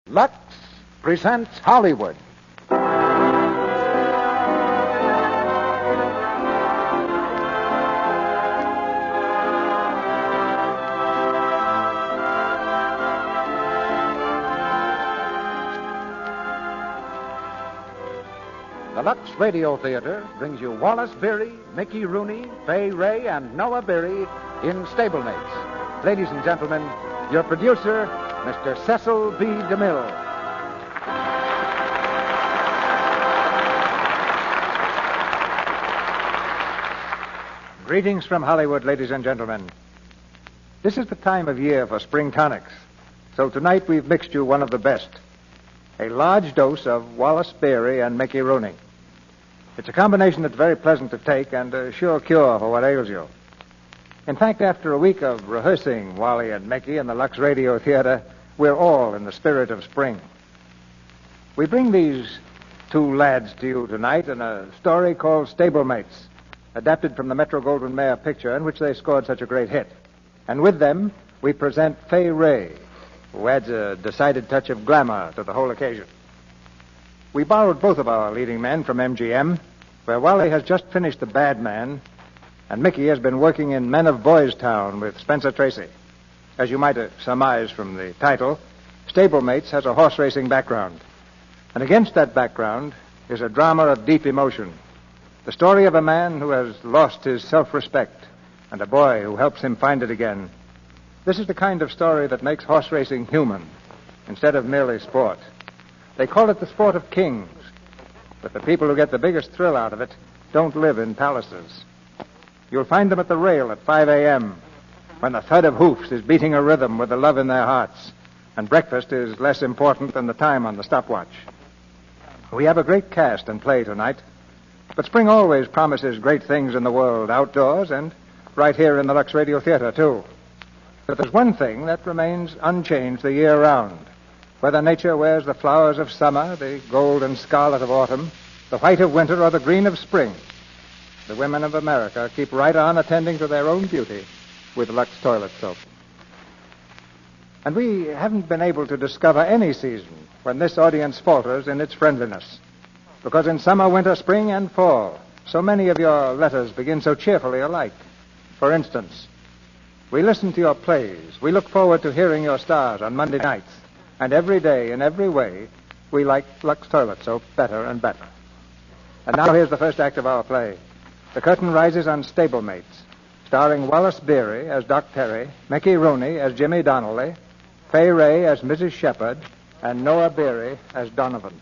Lux presents Hollywood. The Lux Radio Theatre brings you Wallace Beery, Mickey Rooney, Fay Wray, and Noah Beery in Stablemates. Ladies and gentlemen, your producer, Mr. Cecil B. DeMille. Greetings from Hollywood, ladies and gentlemen. This is the time of year for spring tonics. So tonight we've mixed you one of the best. A large dose of Wallace Beery and Mickey Rooney. It's a combination that's very pleasant to take and a sure cure for what ails you. In fact, after a week of rehearsing Wally and Mickey in the Lux Radio Theatre, we're all in the spirit of spring. We bring these two lads to you tonight in a story called Stablemates, adapted from the Metro-Goldwyn-Mayer picture in which they scored such a great hit. And with them, we present Fay Wray, who adds a decided touch of glamour to the whole occasion. We borrowed both of our leading men from MGM, where Wally has just finished The Bad Man, and Mickey has been working in Men of Boys Town with Spencer Tracy. As you might surmise from the title, Stablemates has a horse racing background. And against that background is a drama of deep emotion. The story of a man who has lost his self-respect and a boy who helps him find it again. This is the kind of story that makes horse racing human instead of merely sport. They call it the sport of kings, but the people who get the biggest thrill out of it don't live in palaces. You'll find them at the rail at 5 a.m., when the thud of hoofs is beating a rhythm with the love in their hearts, and breakfast is less important than the time on the stopwatch. We have a great cast and play tonight, but spring always promises great things in the world outdoors and right here in the Lux Radio Theatre, too. But there's one thing that remains unchanged the year round. Whether nature wears the flowers of summer, the gold and scarlet of autumn, the white of winter, or the green of spring, the women of America keep right on attending to their own beauty with Lux toilet soap. And we haven't been able to discover any season when this audience falters in its friendliness. Because in summer, winter, spring, and fall, so many of your letters begin so cheerfully alike. For instance, we listen to your plays. We look forward to hearing your stars on Monday nights. And every day, in every way, we like Lux toilet soap better and better. And now here's the first act of our play. The curtain rises on Stablemates, starring Wallace Beery as Doc Terry, Mickey Rooney as Jimmy Donnelly, Fay Wray as Mrs. Shepherd, and Noah Beery as Donovan.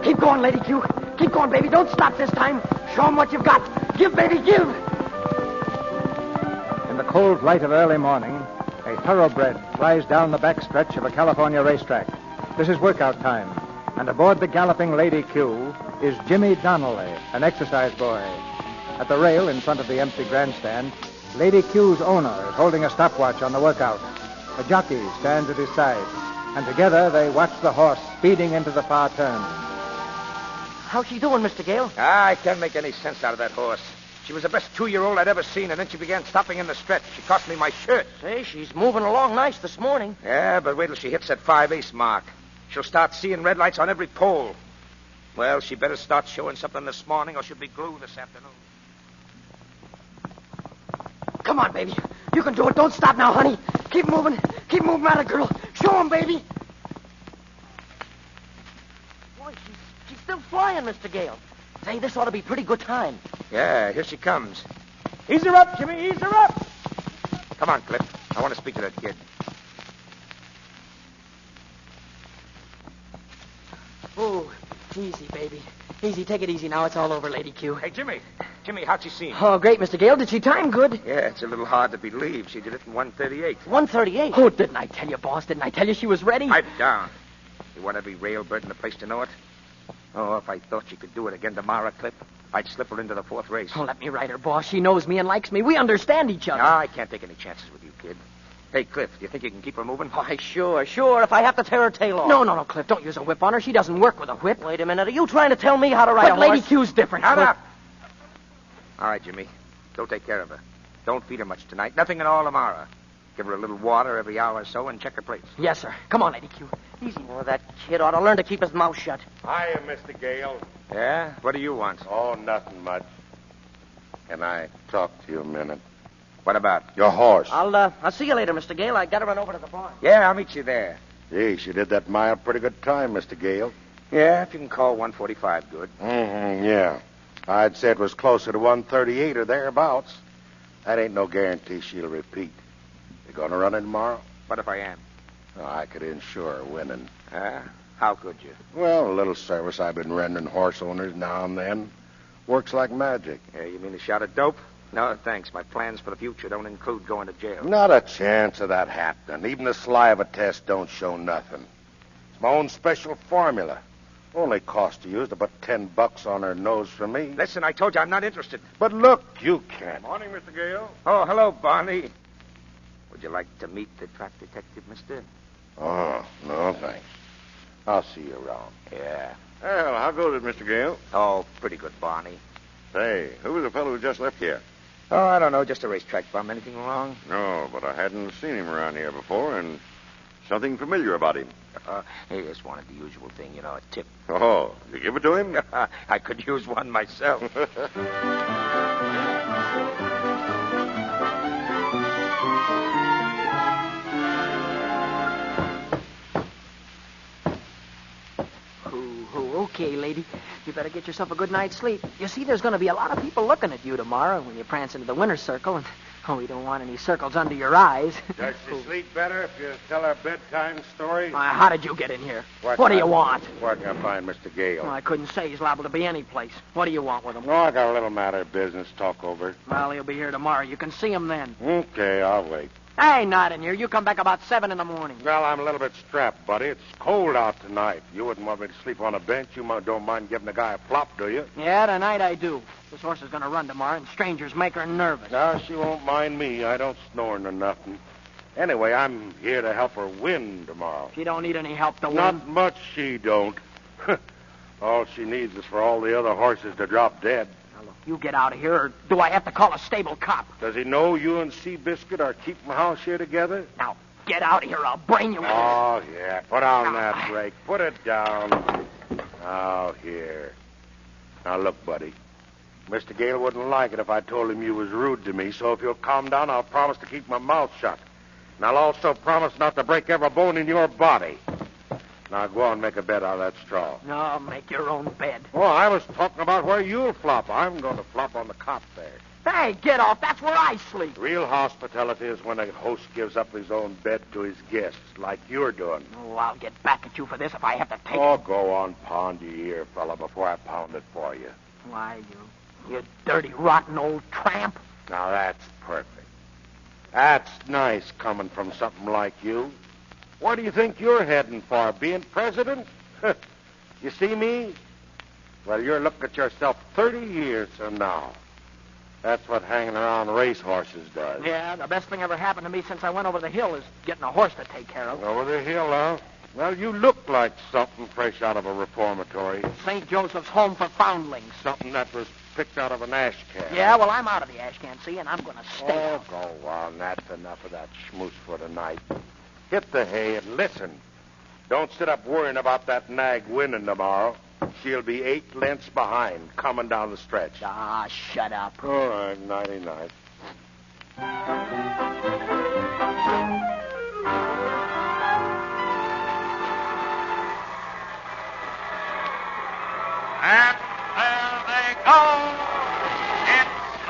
Keep going, Lady Q. Keep going, baby. Don't stop this time. Show 'em what you've got. Give, baby, give. In the cold light of early morning, a thoroughbred flies down the backstretch of a California racetrack. This is workout time, and aboard the galloping Lady Q is Jimmy Donnelly, an exercise boy. At the rail in front of the empty grandstand, Lady Q's owner is holding a stopwatch on the workout. A jockey stands at his side, and together they watch the horse speeding into the far turn. How's she doing, Mr. Gale? I can't make any sense out of that horse. She was the best 2-year-old I'd ever seen, and then she began stopping in the stretch. She cost me my shirt. Say, she's moving along nice this morning. Yeah, but wait till she hits that 5-ace mark. She'll start seeing red lights on every pole. Well, she better start showing something this morning, or she'll be glue this afternoon. Come on, baby. You can do it. Don't stop now, honey. Keep moving. Keep moving, at her, girl. Show 'em, baby. Boy, she's still flying, Mr. Gale. Say, this ought to be pretty good time. Yeah, here she comes. Ease her up, Jimmy. Ease her up. Come on, Clip. I want to speak to that kid. Oh, easy, baby. Easy. Take it easy now. It's all over, Lady Q. Hey, Jimmy. Jimmy, how'd she seem? Oh, great, Mr. Gale. Did she time good? Yeah, it's a little hard to believe. She did it in 1:38. 1:38? Oh, didn't I tell you, boss? Didn't I tell you she was ready? Pipe down. You want every railbird in the place to know it? Oh, if I thought she could do it again tomorrow, Clip, I'd slip her into the 4th race. Oh, let me write her, boss. She knows me and likes me. We understand each other. No, I can't take any chances with you, kid. Hey, Cliff, do you think you can keep her moving? Why, sure. If I have to tear her tail off. No, Cliff, don't use a whip on her. She doesn't work with a whip. Wait a minute. Are you trying to tell me how to ride a horse? Lady Q's different, Shut Cliff. up! All right, Jimmy. Go take care of her. Don't feed her much tonight. Nothing at all tomorrow. Give her a little water every hour or so and check her plates. Yes, sir. Come on, Lady Q. Easy. Oh, that kid ought to learn to keep his mouth shut. Hiya, Mr. Gale. Yeah? What do you want? Oh, nothing much. Can I talk to you a minute? What about? Your horse. I'll see you later, Mr. Gale. I gotta run over to the barn. Yeah, I'll meet you there. Geez, you did that mile pretty good time, Mr. Gale. Yeah, if you can call 145 good. Yeah. I'd say it was closer to 138 or thereabouts. That ain't no guarantee she'll repeat. You gonna run it tomorrow? What if I am? Oh, I could insure winning. How could you? Well, a little service I've been rendering horse owners now and then. Works like magic. Yeah, you mean a shot of dope? No, thanks. My plans for the future don't include going to jail. Not a chance of that happening. Even the saliva test don't show nothing. It's my own special formula. Only cost to use about $10 on her nose for me. Listen, I told you I'm not interested. But look, you can't. Morning, Mr. Gale. Oh, hello, Barney. Would you like to meet the trap detective, mister? Oh, no, thanks. I'll see you around. Yeah. Well, how goes it, Mr. Gale? Oh, pretty good, Barney. Say, who was the fellow who just left here? Oh, I don't know. Just a racetrack bum. Anything wrong? No, but I hadn't seen him around here before, and something familiar about him. He just wanted the usual thing, you know, a tip. Oh, you give it to him? I could use one myself. Okay, lady. You better get yourself a good night's sleep. You see, there's going to be a lot of people looking at you tomorrow when you prance into the winner's circle, and we don't want any circles under your eyes. Does she sleep better if you tell her bedtime story? How did you get in here? What do you want? Where can I find Mr. Gale? Well, I couldn't say. He's liable to be any place. What do you want with him? Oh, I got a little matter of business to talk over. Well, he'll be here tomorrow. You can see him then. Okay, I'll wait. Hey, not in here. You come back about 7 in the morning. Well, I'm a little bit strapped, buddy. It's cold out tonight. You wouldn't want me to sleep on a bench. You don't mind giving a guy a plop, do you? Yeah, tonight I do. This horse is going to run tomorrow, and strangers make her nervous. No, she won't mind me. I don't snore nor nothing. Anyway, I'm here to help her win tomorrow. She don't need any help to win. Not much she don't. All she needs is for all the other horses to drop dead. Now, look, you get out of here, or do I have to call a stable cop? Does he know you and Seabiscuit are keeping house here together? Now, get out of here. I'll brain you. Oh, yeah. Put on that brake. Put it down. Now, here. Now, look, buddy. Mr. Gale wouldn't like it if I told him you was rude to me, so if you'll calm down, I'll promise to keep my mouth shut. And I'll also promise not to break every bone in your body. Now, go on and make a bed out of that straw. No, make your own bed. Oh, I was talking about where you'll flop. I'm going to flop on the cot there. Hey, get off. That's where I sleep. Real hospitality is when a host gives up his own bed to his guests, like you're doing. Oh, I'll get back at you for this if I have to take Oh, it. go on, pound your ear, fella, before I pound it for you. Why, you dirty, rotten old tramp. Now, that's perfect. That's nice coming from something like you. Where do you think you're heading for, being president? You see me? Well, you're looking at yourself 30 years from now. That's what hanging around racehorses does. Yeah, the best thing ever happened to me since I went over the hill is getting a horse to take care of. Over the hill, huh? Well, you look like something fresh out of a reformatory. St. Joseph's Home for Foundlings. Something that was picked out of an ash can. Yeah, well, I'm out of the ash can, see, and I'm going to stay. Oh, go on. That's enough of that schmooze for tonight. Hit the hay and listen. Don't sit up worrying about that nag winning tomorrow. She'll be 8 lengths behind coming down the stretch. Ah, shut up. All right, nighty-night. And there they go. It's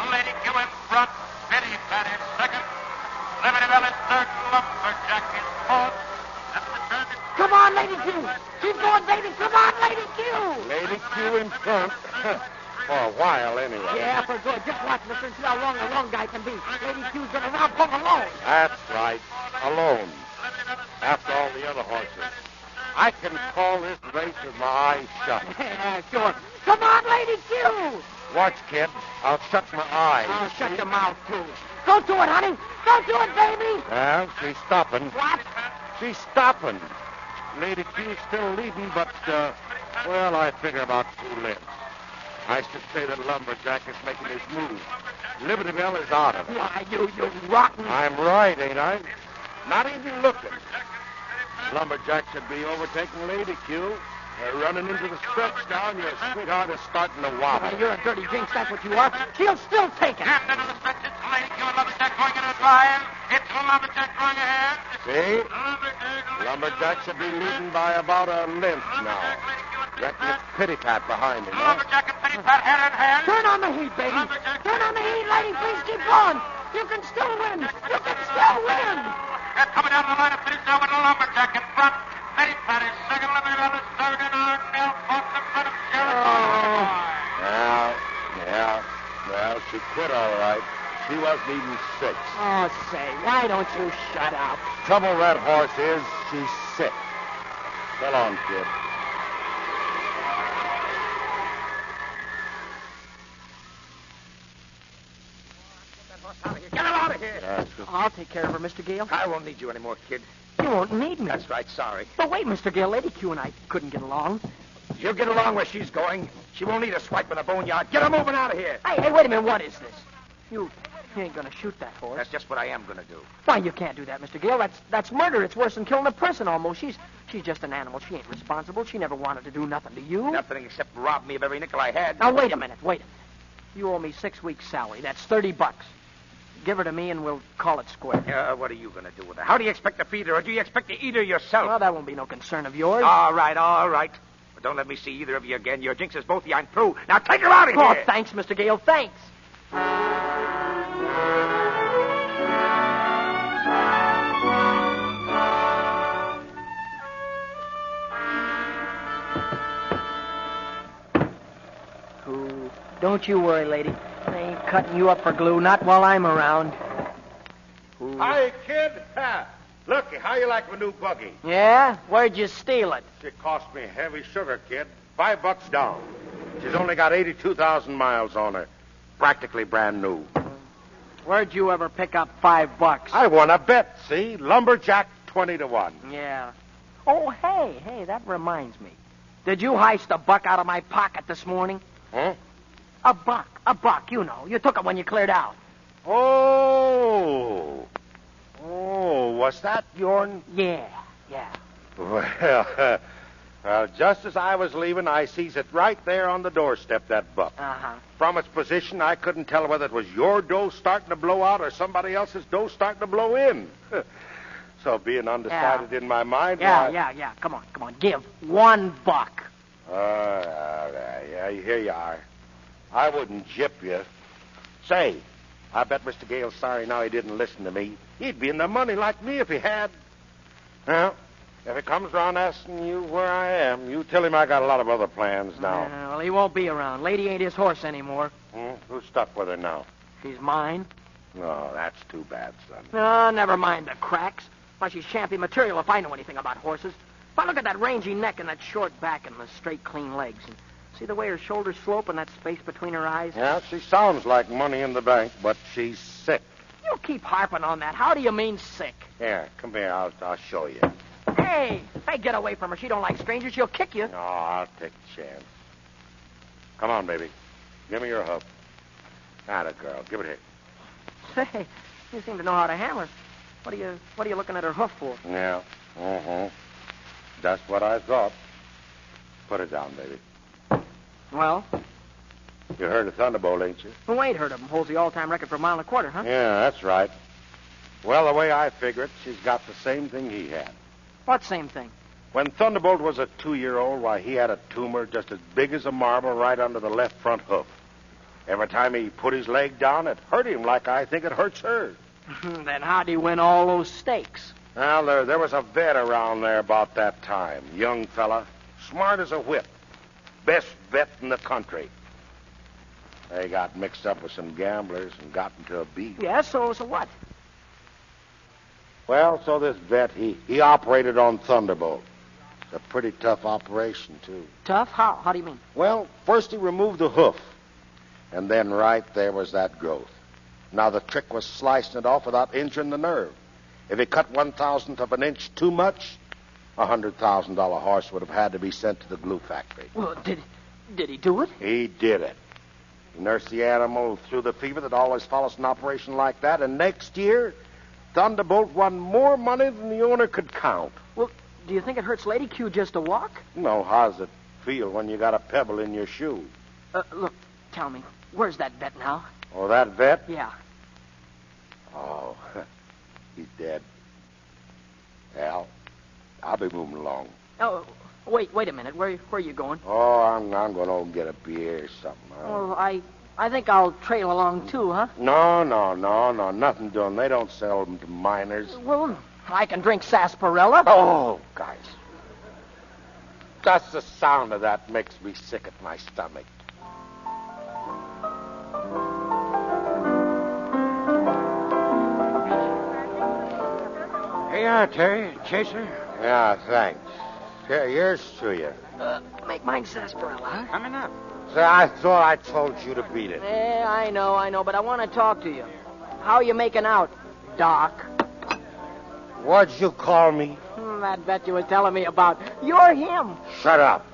Lady Q in front, Betty Pat in second, Liberty Bell in third, Lumberjack in fourth. That's the turn. Come on, Lady Q. Keep going, baby. Come on, Lady Q. Lady Q in front. For a while, anyway. Yeah, for good. Just watch, mister, and see how long the wrong guy can be. Lady Q's going to round home alone. That's right. Alone. After all the other horses. I can call this race with my eyes shut. Yeah, sure. Come on, Lady Q. Watch, kid. I'll shut my eyes. Oh, shut your mouth, too. Don't do it, honey. Don't do it, baby. Well, she's stopping. What? She's stopping. Lady Q's still leading, but, well, I figure about 2 lengths. I should say that Lumberjack is making his move. Liberty Bell is out of it. Why, you rotten... I'm right, ain't I? Not even looking. Lumberjack should be overtaking Lady Q. They're running into the stretch now, and your sweetheart is starting to wobble. You're a dirty jinx, that's what you are. She'll still take it. Half into the stretch, it's Lady Q and Lumberjack going into the drive. It's Lumberjack going ahead. See? Lumberjack should be leading by about a length now. Reckon it's Pitty Pat behind him, huh? Lumberjack and Pitty Pat hand in hand. Turn on the heat, baby. Turn on the heat, lady. Please keep going. You can still win. You can still win. They're coming down the line of finish now with Lumberjack in front. Pitty Pat is second, Liberty Bell is third, and Arnell fourth in front of Jericho. Well, she quit all right. She wasn't even 6. Oh, say, why don't you shut up? Trouble with that horse is she's sick. So long, kid. Get her out of here. I'll take care of her, Mr. Gale. I won't need you anymore, kid. You won't need me. That's right, sorry. But wait, Mr. Gale, Lady Q and I couldn't get along. She'll get along where she's going. She won't need a swipe in the boneyard. Get her moving out of here. Hey, wait a minute. What is this? You ain't gonna shoot that horse. That's just what I am going to do. Why, you can't do that, Mr. Gale. That's murder. It's worse than killing a person almost. She's just an animal. She ain't responsible. She never wanted to do nothing to you. Nothing except rob me of every nickel I had. Now, wait a minute. You owe me 6 weeks' salary. That's $30. Give her to me and we'll call it square. What are you going to do with her? How do you expect to feed her, or do you expect to eat her yourself? Well, that won't be no concern of yours. All right. But don't let me see either of you again. Your jinx is both of you. I'm through. Now take her out of here. Oh, thanks, Mr. Gale. Thanks. Don't you worry, lady. I ain't cutting you up for glue, not while I'm around. Hi, kid. Looky, how you like my new buggy? Yeah? Where'd you steal it? It cost me heavy sugar, kid. $5 down. She's only got 82,000 miles on her. Practically brand new. Where'd you ever pick up $5? I won a bet, see? Lumberjack 20-1. Yeah. Oh, hey, that reminds me. Did you heist a buck out of my pocket this morning? Huh? A buck, you know. You took it when you cleared out. Oh, was that yourn? Yeah. Well, just as I was leaving, I sees it right there on the doorstep, that buck. Uh-huh. From its position, I couldn't tell whether it was your dough starting to blow out or somebody else's dough starting to blow in. So being undecided in my mind... Yeah. Come on. Give $1. Yeah, here you are. I wouldn't gyp you. Say, I bet Mr. Gale's sorry now he didn't listen to me. He'd be in the money like me if he had. Well, if he comes around asking you where I am, you tell him I got a lot of other plans now. Well, he won't be around. Lady ain't his horse anymore. Who's stuck with her now? She's mine. Oh, that's too bad, son. No, never mind the cracks. Why, she's champion material if I know anything about horses. If I look at that rangy neck and that short back and the straight, clean legs, and see the way her shoulders slope and that space between her eyes? Yeah, she sounds like money in the bank, but she's sick. You keep harping on that. How do you mean sick? Here, come here. I'll show you. Hey, get away from her. She don't like strangers. She'll kick you. No, I'll take a chance. Come on, baby. Give me your hoof. Atta girl. Give it here. Say, you seem to know how to hammer. What are you looking at her hoof for? Yeah. Just what I thought. Put it down, baby. Well? You heard of Thunderbolt, ain't you? Who ain't heard of him? Holds the all-time record for a mile and a quarter, huh? Yeah, that's right. Well, the way I figure it, she's got the same thing he had. What same thing? When Thunderbolt was a 2-year-old, why, he had a tumor just as big as a marble right under the left front hoof. Every time he put his leg down, it hurt him like I think it hurts her. Then how'd he win all those stakes? Well, there was a vet around there about that time. Young fella, smart as a whip. Best vet in the country. They got mixed up with some gamblers and got into a beef. Yeah, so what? Well, so this vet, he operated on Thunderbolt. It's a pretty tough operation, too. Tough? How do you mean? Well, first he removed the hoof. And then right there was that growth. Now, the trick was slicing it off without injuring the nerve. If he cut 1,000th of an inch too much, a $100,000 horse would have had to be sent to the glue factory. Well, did he do it? He did it. He nursed the animal through the fever that always follows an operation like that, and next year, Thunderbolt won more money than the owner could count. Well, do you think it hurts Lady Q just to walk? No, how's it feel when you got a pebble in your shoe? Look, tell me, where's that vet now? Oh, that vet? Yeah. Oh, he's dead. Al, I'll be moving along. Oh, wait a minute. Where are you going? Oh, I'm going to go and get a beer or something. Oh, I think I'll trail along too, huh? No, nothing doing. They don't sell them to minors. Well, I can drink sarsaparilla. Oh, guys. Just the sound of that makes me sick at my stomach. Here you are, Terry. Chaser. Yeah, thanks. Here, here's to you. Make mine sarsaparilla, huh? Coming up. Say, I thought I told you to beat it. Yeah, I know, but I want to talk to you. How are you making out, Doc? What'd you call me? That vet you were telling me about. You're him. Shut up.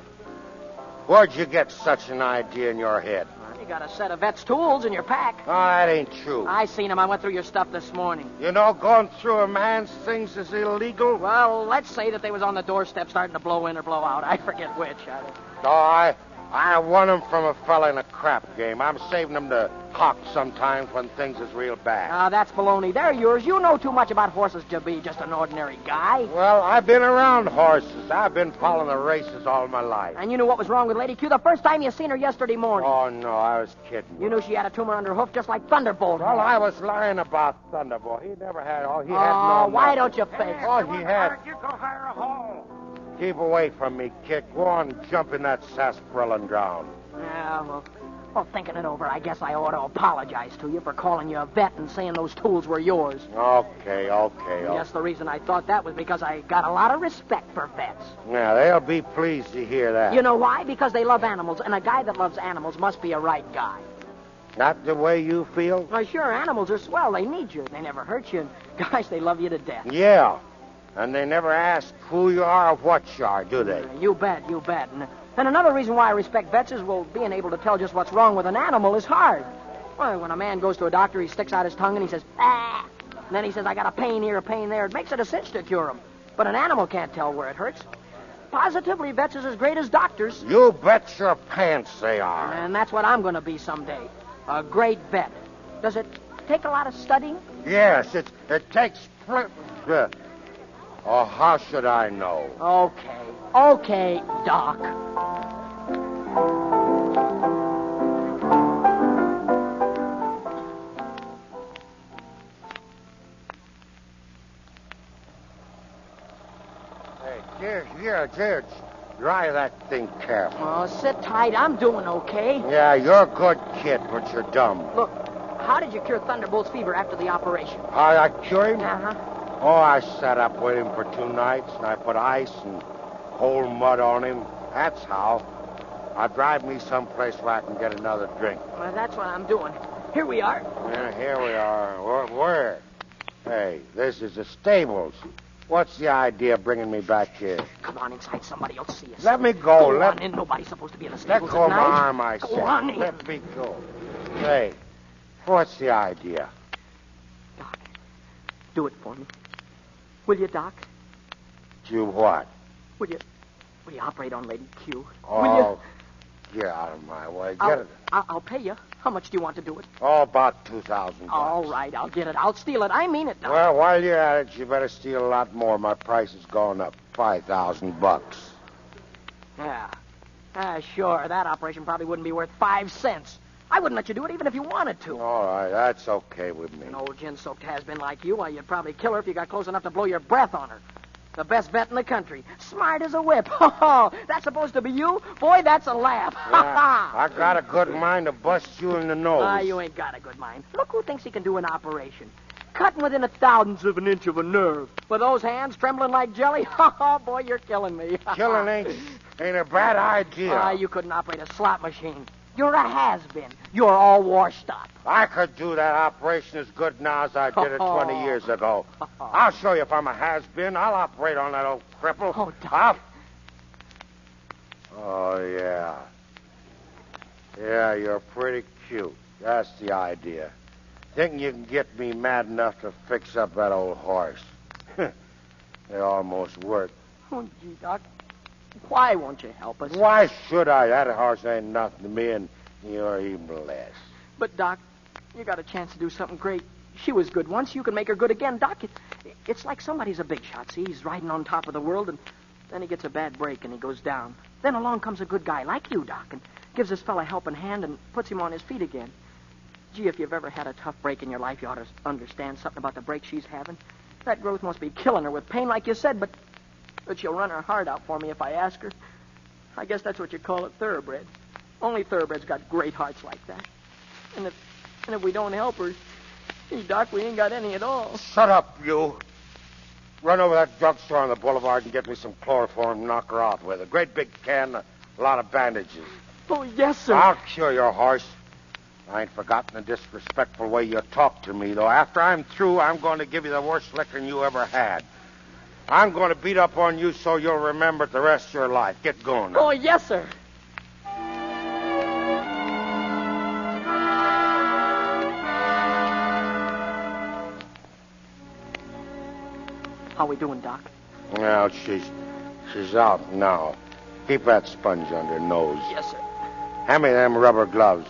Where'd you get such an idea in your head? You got a set of vet's tools in your pack. Oh, that ain't true. I seen him. I went through your stuff this morning. You know, going through a man's things is illegal? Well, let's say that they was on the doorstep starting to blow in or blow out. I forget which. Oh, I won them from a fella in a crap game. I'm saving them to hawk sometimes when things is real bad. That's baloney. They're yours. You know too much about horses to be just an ordinary guy. Well, I've been around horses. I've been following the races all my life. And you knew what was wrong with Lady Q the first time you seen her yesterday morning. Oh, no, I was kidding. You knew she had a tumor under her hoof just like Thunderbolt. Well, I was lying about Thunderbolt. He never had... he had no... Why don't you fake? He had... You go hire a hole. Keep away from me, kid. Go on, jump in that sarsaparilla and drown. Yeah, well, thinking it over, I guess I ought to apologize to you for calling you a vet and saying those tools were yours. Okay. Yes, the reason I thought that was because I got a lot of respect for vets. Yeah, they'll be pleased to hear that. You know why? Because they love animals, and a guy that loves animals must be a right guy. Not the way you feel? Well, sure, animals are swell. They need you. They never hurt you. And, gosh, they love you to death. Yeah. And they never ask who you are or what you are, do they? You bet. And another reason why I respect vets is, well, being able to tell just what's wrong with an animal is hard. Well, when a man goes to a doctor, he sticks out his tongue and he says, ah! And then he says, I got a pain here, a pain there. It makes it a cinch to cure him. But an animal can't tell where it hurts. Positively, vets is as great as doctors. You bet your pants they are. And that's what I'm going to be someday. A great vet. Does it take a lot of studying? Yes, it takes... Oh, how should I know? Okay, Doc. Hey, here. Dry that thing careful. Oh, sit tight. I'm doing okay. Yeah, you're a good kid, but you're dumb. Look, how did you cure Thunderbolt's fever after the operation? How I cure him? Uh-huh. Oh, I sat up with him for 2 nights, and I put ice and cold mud on him. That's how. Now drive me someplace where I can get another drink. Well, that's what I'm doing. Here we are. Yeah, here we are. Where? Hey, this is the stables. What's the idea of bringing me back here? Come on inside. Somebody will see us. Let me go. Go on in. Nobody's supposed to be in the stables Let go of at my night. arm, I said. Go on in. Let me go. Hey, what's the idea? Doc, do it for me. Will you, Doc? Do what? Will you operate on Lady Q? Oh, Will you? get out of my way. Get it. I'll pay you. How much do you want to do it? Oh, about $2,000. All right, I'll get it. I'll steal it. I mean it, Doc. Well, while you're at it, you better steal a lot more. My price has gone up $5,000. Yeah. Sure. That operation probably wouldn't be worth 5 cents. I wouldn't let you do it even if you wanted to. All right, that's okay with me. An old gin-soaked has-been like you, why, you'd probably kill her if you got close enough to blow your breath on her. The best vet in the country. Smart as a whip. Oh, that's supposed to be you? Boy, that's a laugh. Yeah, I got a good mind to bust you in the nose. You ain't got a good mind. Look who thinks he can do an operation. Cutting within 1,000th of an inch of a nerve. With those hands trembling like jelly. Oh, boy, you're killing me. Killing ain't a bad idea. You couldn't operate a slot machine. You're a has-been. You're all washed up. I could do that operation as good now as I did it 20 years ago. I'll show you if I'm a has-been. I'll operate on that old cripple. Oh, Doc. Oh, yeah. Yeah, you're pretty cute. That's the idea. Thinking you can get me mad enough to fix up that old horse. It almost worked. Oh, gee, Doc. Why won't you help us? Why should I? That horse ain't nothing to me, and you're even less. But, Doc, you got a chance to do something great. She was good once. You can make her good again. Doc, it's like somebody's a big shot. See, he's riding on top of the world, and then he gets a bad break, and he goes down. Then along comes a good guy like you, Doc, and gives this fella a helping hand and puts him on his feet again. Gee, if you've ever had a tough break in your life, you ought to understand something about the break she's having. That growth must be killing her with pain, like you said, but she'll run her heart out for me if I ask her. I guess that's what you call it, thoroughbred. Only thoroughbreds got great hearts like that. And if we don't help her, gee, Doc, we ain't got any at all. Shut up, you. Run over that drugstore on the boulevard and get me some chloroform and knock her out with a great big can, a lot of bandages. Oh, yes, sir. I'll cure your horse. I ain't forgotten the disrespectful way you talk to me, though. After I'm through, I'm going to give you the worst licking you ever had. I'm going to beat up on you so you'll remember it the rest of your life. Get going now. Oh, yes, sir. How we doing, Doc? Well, she's out now. Keep that sponge under her nose. Yes, sir. Hand me them rubber gloves.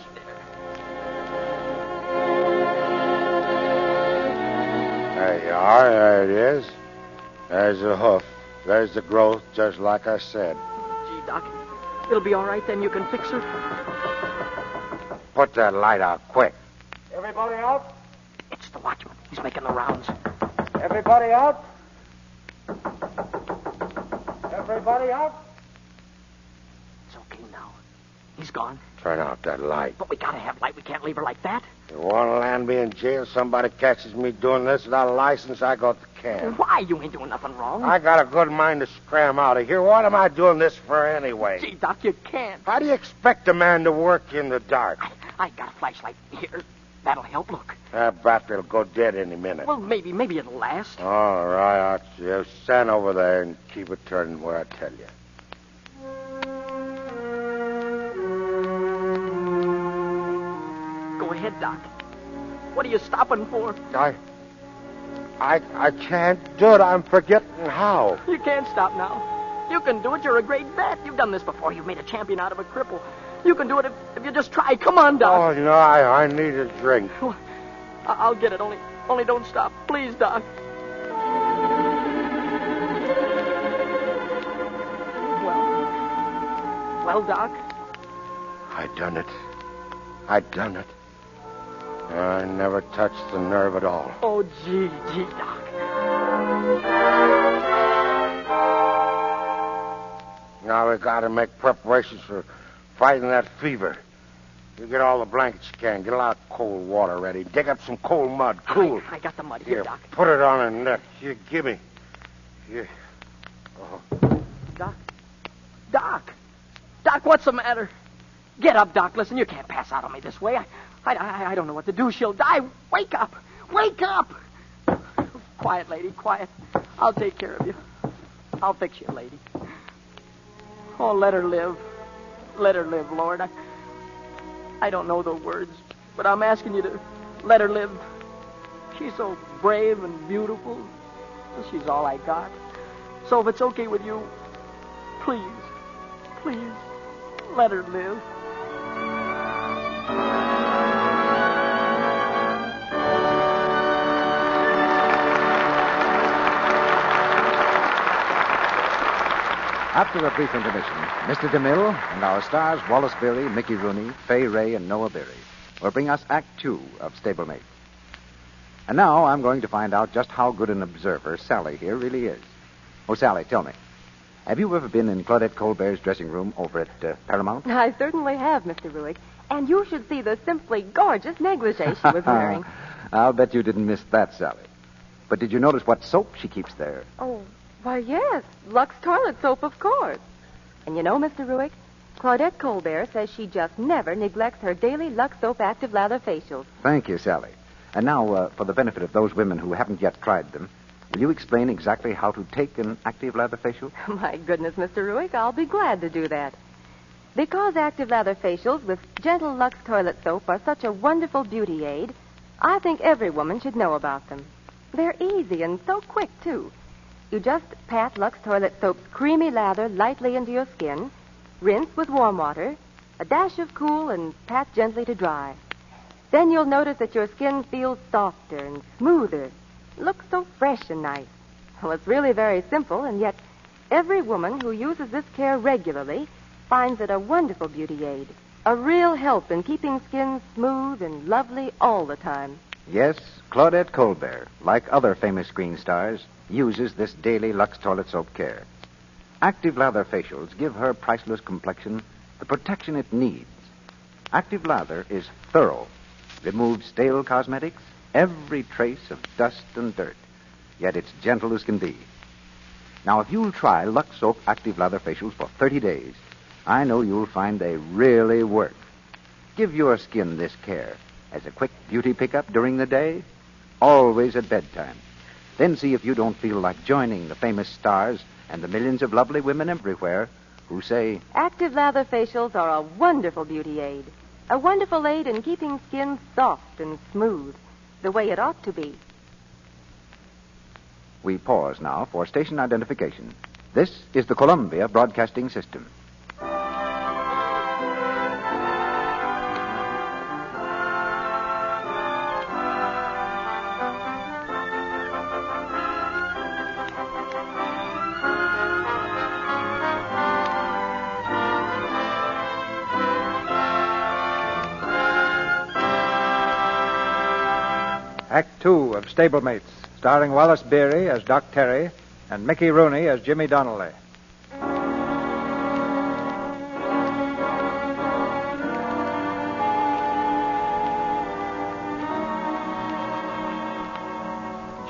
There you are. There it is. There's the hoof. There's the growth, just like I said. Gee, Doc, it'll be all right then. You can fix her. Put that light out quick. Everybody out? It's the watchman. He's making the rounds. Everybody out? Everybody out? It's okay now. He's gone. Turn out that light. But we gotta have light. We can't leave her like that. You want to land me in jail? Somebody catches me doing this without a license, I go to can. Why? You ain't doing nothing wrong. I got a good mind to scram out of here. What am I doing this for anyway? Gee, Doc, you can't. How do you expect a man to work in the dark? I got a flashlight here. That'll help. Look. That battery will go dead any minute. Well, maybe it'll last. All right, you stand over there and keep it turning where I tell you. Go ahead, Doc. What are you stopping for? I can't do it. I'm forgetting how. You can't stop now. You can do it. You're a great vet. You've done this before. You've made a champion out of a cripple. You can do it if you just try. Come on, Doc. Oh, no, I need a drink. Well, I'll get it. Only don't stop. Please, Doc. Well, Doc? I done it. I never touched the nerve at all. Oh, gee, Doc. Now we got to make preparations for fighting that fever. You get all the blankets you can. Get a lot of cold water ready. Dig up some cold mud. Cool. I got the mud here, Doc. Put it on her neck. Here, give me. Here. Oh. Doc, what's the matter? Get up, Doc. Listen, you can't pass out on me this way. I don't know what to do. She'll die. Wake up. Wake up. Quiet, lady, quiet. I'll take care of you. I'll fix you, lady. Oh, let her live. Let her live, Lord. I don't know the words, but I'm asking you to let her live. She's so brave and beautiful. She's all I got. So if it's okay with you, please, let her live. After a brief intermission, Mr. DeMille and our stars Wallace Beery, Mickey Rooney, Fay Wray, and Noah Beery will bring us Act 2 of Stablemates. And now I'm going to find out just how good an observer Sally here really is. Oh, Sally, tell me, have you ever been in Claudette Colbert's dressing room over at Paramount? I certainly have, Mr. Ruick. And you should see the simply gorgeous negligee she was wearing. I'll bet you didn't miss that, Sally. But did you notice what soap she keeps there? Oh, why, yes. Lux toilet soap, of course. And you know, Mr. Ruick, Claudette Colbert says she just never neglects her daily Lux Soap Active Lather facials. Thank you, Sally. And now, for the benefit of those women who haven't yet tried them, will you explain exactly how to take an active lather facial? My goodness, Mr. Ruick, I'll be glad to do that. Because active lather facials with gentle Lux toilet soap are such a wonderful beauty aid, I think every woman should know about them. They're easy and so quick, too. You just pat Lux toilet soap's creamy lather lightly into your skin, rinse with warm water, a dash of cool, and pat gently to dry. Then you'll notice that your skin feels softer and smoother, looks so fresh and nice. Well, it's really very simple, and yet every woman who uses this care regularly finds it a wonderful beauty aid, a real help in keeping skin smooth and lovely all the time. Yes, Claudette Colbert, like other famous screen stars, uses this daily Lux toilet soap care. Active Lather facials give her priceless complexion the protection it needs. Active Lather is thorough, removes stale cosmetics, every trace of dust and dirt, yet it's gentle as can be. Now, if you'll try Lux Soap Active Lather facials for 30 days, I know you'll find they really work. Give your skin this care as a quick beauty pickup during the day, always at bedtime. Then see if you don't feel like joining the famous stars and the millions of lovely women everywhere who say, Active Lather facials are a wonderful beauty aid. A wonderful aid in keeping skin soft and smooth, the way it ought to be. We pause now for station identification. This is the Columbia Broadcasting System. Act 2 of Stablemates, starring Wallace Beery as Doc Terry and Mickey Rooney as Jimmy Donnelly.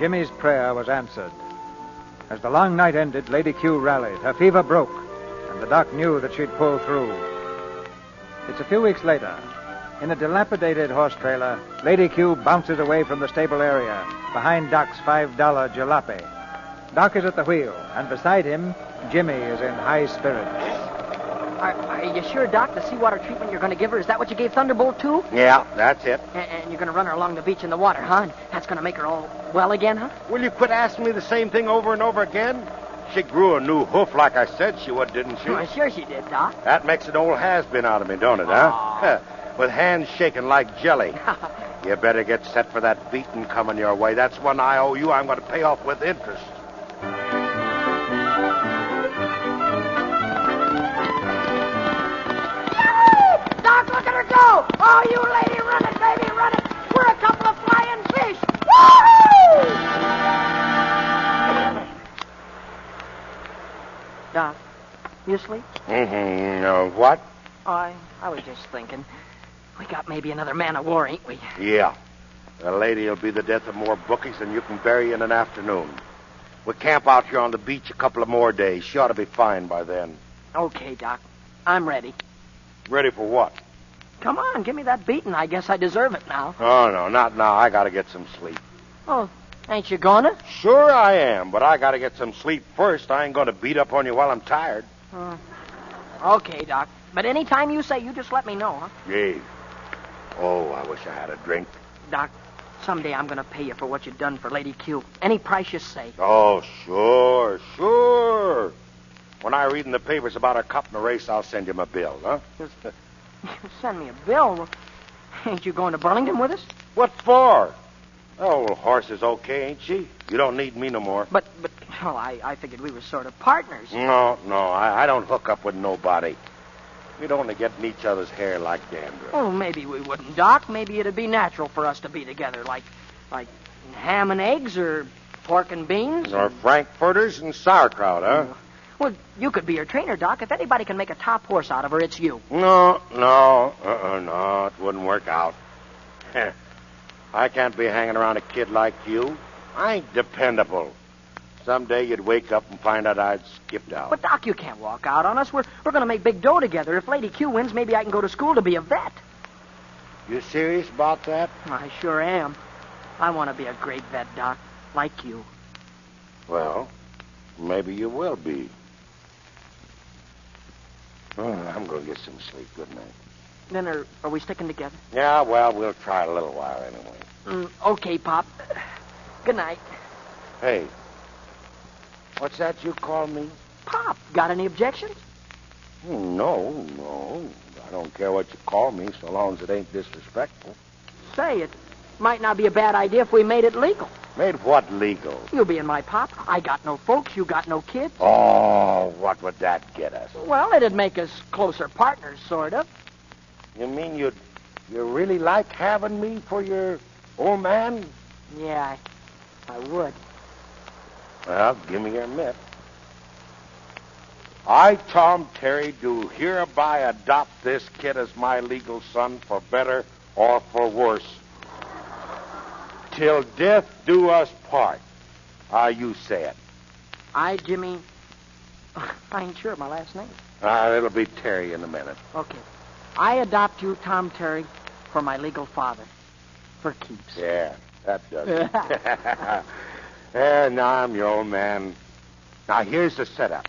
Jimmy's prayer was answered. As the long night ended, Lady Q rallied. Her fever broke, and the doc knew that she'd pull through. It's a few weeks later. In a dilapidated horse trailer, Lady Q bounces away from the stable area, behind Doc's $5 jalopy. Doc is at the wheel, and beside him, Jimmy is in high spirits. Are you sure, Doc, the seawater treatment you're going to give her, is that what you gave Thunderbolt to? Yeah, that's it. And you're going to run her along the beach in the water, huh? And that's going to make her all well again, huh? Will you quit asking me the same thing over and over again? She grew a new hoof like I said she would, didn't she? Well, sure she did, Doc. That makes an old has-been out of me, don't it, huh? With hands shaking like jelly. You better get set for that beating coming your way. That's one I owe you. I'm going to pay off with interest. Yahoo! Doc, look at her go! Oh, you lady, run it, baby, run it! We're a couple of flying fish! Woo-hoo! Doc, you asleep? What? I was just thinking. We got maybe another man of war, ain't we? Yeah. The lady will be the death of more bookies than you can bury in an afternoon. We'll camp out here on the beach a couple of more days. She ought to be fine by then. Okay, Doc. I'm ready. Ready for what? Come on, give me that beating. I guess I deserve it now. Oh, no, not now. I got to get some sleep. Oh, ain't you gonna? Sure I am, but I got to get some sleep first. I ain't going to beat up on you while I'm tired. Okay, Doc. But any time you say, you just let me know, huh? Gee. Oh, I wish I had a drink. Doc, someday I'm going to pay you for what you've done for Lady Q. Any price you say. Oh, sure. When I read in the papers about her cup in a race, I'll send you my bill, huh? Send me a bill? Ain't you going to Burlington with us? What for? The old horse is okay, ain't she? You don't need me no more. But I figured we were sort of partners. No, I don't hook up with nobody. We'd only get in each other's hair like dandruff. Oh, maybe we wouldn't, Doc. Maybe it'd be natural for us to be together, like ham and eggs or pork and beans. Or frankfurters and sauerkraut, huh? Well, you could be her trainer, Doc. If anybody can make a top horse out of her, it's you. No, it wouldn't work out. I can't be hanging around a kid like you. I ain't dependable. Someday you'd wake up and find out I'd skipped out. But, Doc, you can't walk out on us. We're going to make big dough together. If Lady Q wins, maybe I can go to school to be a vet. You serious about that? I sure am. I want to be a great vet, Doc, like you. Well, maybe you will be. Oh, I'm going to get some sleep. Good night. Then are we sticking together? Yeah, well, we'll try a little while anyway. Okay, Pop. Good night. Hey, what's that you call me? Pop, got any objections? No. I don't care what you call me, so long as it ain't disrespectful. Say, it might not be a bad idea if we made it legal. Made what legal? You being my pop. I got no folks, you got no kids. Oh, what would that get us? Well, it'd make us closer partners, sort of. You mean you really like having me for your old man? Yeah, I would. Well, give me your mitt. I, Tom Terry, do hereby adopt this kid as my legal son for better or for worse. Till death do us part. You say it. I, Jimmy... I ain't sure of my last name. It'll be Terry in a minute. Okay. I adopt you, Tom Terry, for my legal father. For keeps. Yeah, that does it. Now I'm your old man. Now, here's the setup.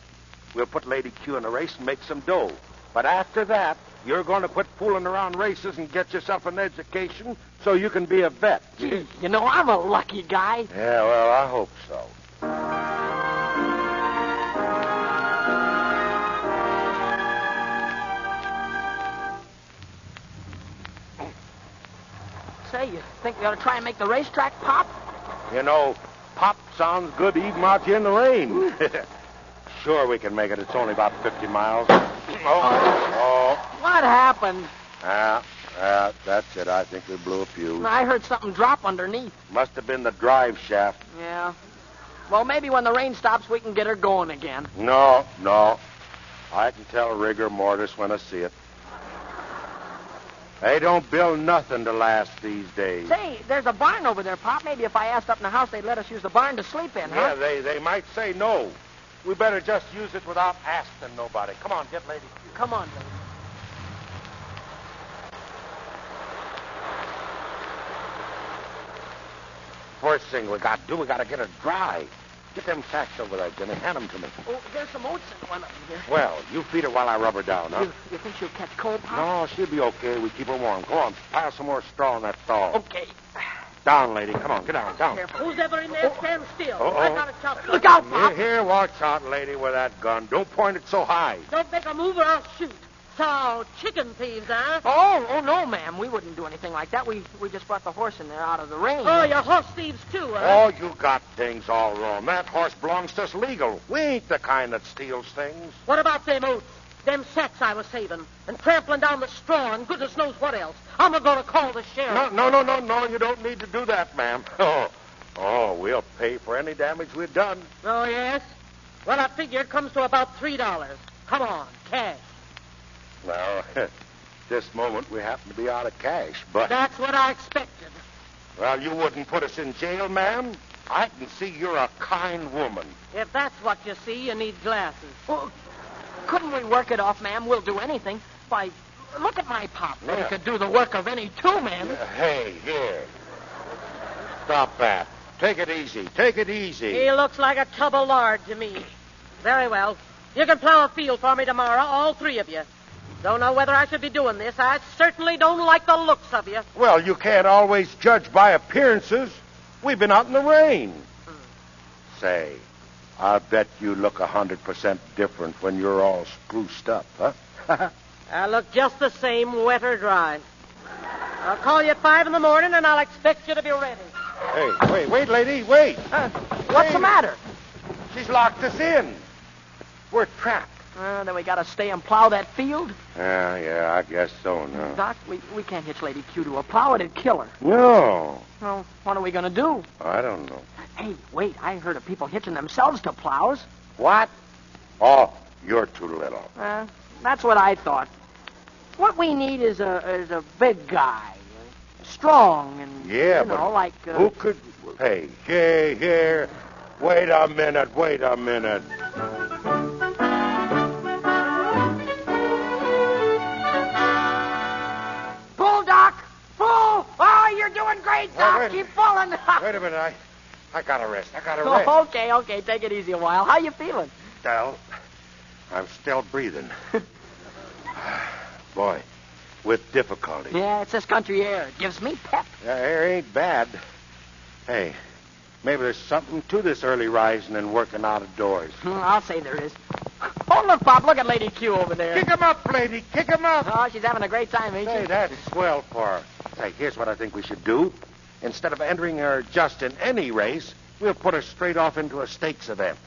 We'll put Lady Q in a race and make some dough. But after that, you're going to quit fooling around races and get yourself an education so you can be a vet. Gee, you know, I'm a lucky guy. Yeah, well, I hope so. Say, you think we ought to try and make the racetrack pop? You know, pop sounds good even out here in the rain. Sure we can make it. It's only about 50 miles. Oh. What happened? That's it. I think we blew a fuse. I heard something drop underneath. Must have been the drive shaft. Yeah. Well, maybe when the rain stops, we can get her going again. No. I can tell rigor mortis when I see it. They don't build nothing to last these days. Say, there's a barn over there, Pop. Maybe if I asked up in the house, they'd let us use the barn to sleep in, huh? Yeah, they might say no. We better just use it without asking nobody. Come on, get Lady Q. Come on, baby. First thing we got to do, we got to get her dry. Get them sacks over there, Jimmy. Hand them to me. Oh, there's some oats in one of them here. Well, you feed her while I rub her down, huh? You think she'll catch cold, Pop? No, she'll be okay. We keep her warm. Go on, pile some more straw in that stall. Okay. Down, lady. Come on, get down. Careful. Who's ever in there, stand still. Oh. I got a chop. Look out, Pop. Here, watch out, lady, with that gun. Don't point it so high. Don't make a move or I'll shoot. So, chicken thieves, huh? Oh, no, ma'am. We wouldn't do anything like that. We just brought the horse in there out of the rain. Oh, you're horse thieves, too, huh? Oh, you got things all wrong. That horse belongs to us legal. We ain't the kind that steals things. What about them oats? Them sacks I was saving. And trampling down the straw and goodness knows what else. I'm going to call the sheriff. No. You don't need to do that, ma'am. Oh, we'll pay for any damage we've done. Oh, yes? Well, I figure it comes to about $3. Come on, cash. Well, this moment we happen to be out of cash, but... That's what I expected. Well, you wouldn't put us in jail, ma'am. I can see you're a kind woman. If that's what you see, you need glasses. Well, couldn't we work it off, ma'am? We'll do anything. Why, look at my Pop. Yeah. He could do the work of any two men. Hey, here. Stop that. Take it easy. He looks like a tub of lard to me. Very well. You can plow a field for me tomorrow, all three of you. Don't know whether I should be doing this. I certainly don't like the looks of you. Well, you can't always judge by appearances. We've been out in the rain. Say, I bet you look 100% different when you're all spruced up, huh? I look just the same, wet or dry. I'll call you at 5 in the morning, and I'll expect you to be ready. Hey, wait, lady, wait. What's the matter? She's locked us in. We're trapped. Then we got to stay and plow that field? Yeah, I guess so, no. Doc, we can't hitch Lady Q to a plow. It'd kill her. No. Well, what are we going to do? I don't know. Hey, wait. I heard of people hitching themselves to plows. What? Oh, you're too little. That's what I thought. What we need is a big guy. Strong and, Yeah, you know, like... who could... Hey, here. Wait a minute. Pull, Doc! Pull! Oh, you're doing great, Doc. wait. Keep pulling. Wait a minute. I gotta rest. Okay. Take it easy a while. How you feeling? Well, I'm still breathing. Boy, with difficulty. Yeah, it's this country air. It gives me pep. Air ain't bad. Hey, maybe there's something to this early rising and working out of doors. I'll say there is. Oh, look, Pop. Look at Lady Q over there. Kick him up, lady. Kick him up. Oh, she's having a great time, ain't Hey, she? that's swell for her. Hey, here's what I think we should do. Instead of entering her just in any race, we'll put her straight off into a stakes event.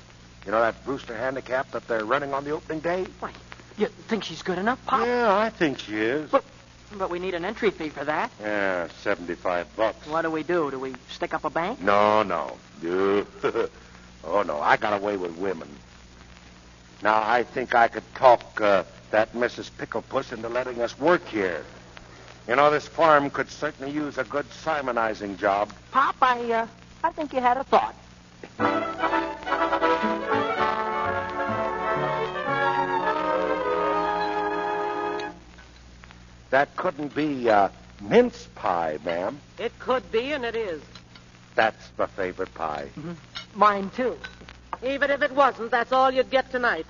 You know that rooster handicap that they're running on the opening day? Wait, you think she's good enough, Pop? Yeah, I think she is. But we need an entry fee for that. Yeah, $75. What do? Do we stick up a bank? No. Oh, no, I got away with women. Now, I think I could talk that Mrs. Picklepuss into letting us work here. You know, this farm could certainly use a good Simonizing job. Pop, I think you had a thought. That couldn't be mince pie, ma'am. It could be, and it is. That's my favorite pie. Mm-hmm. Mine, too. Even if it wasn't, that's all you'd get tonight.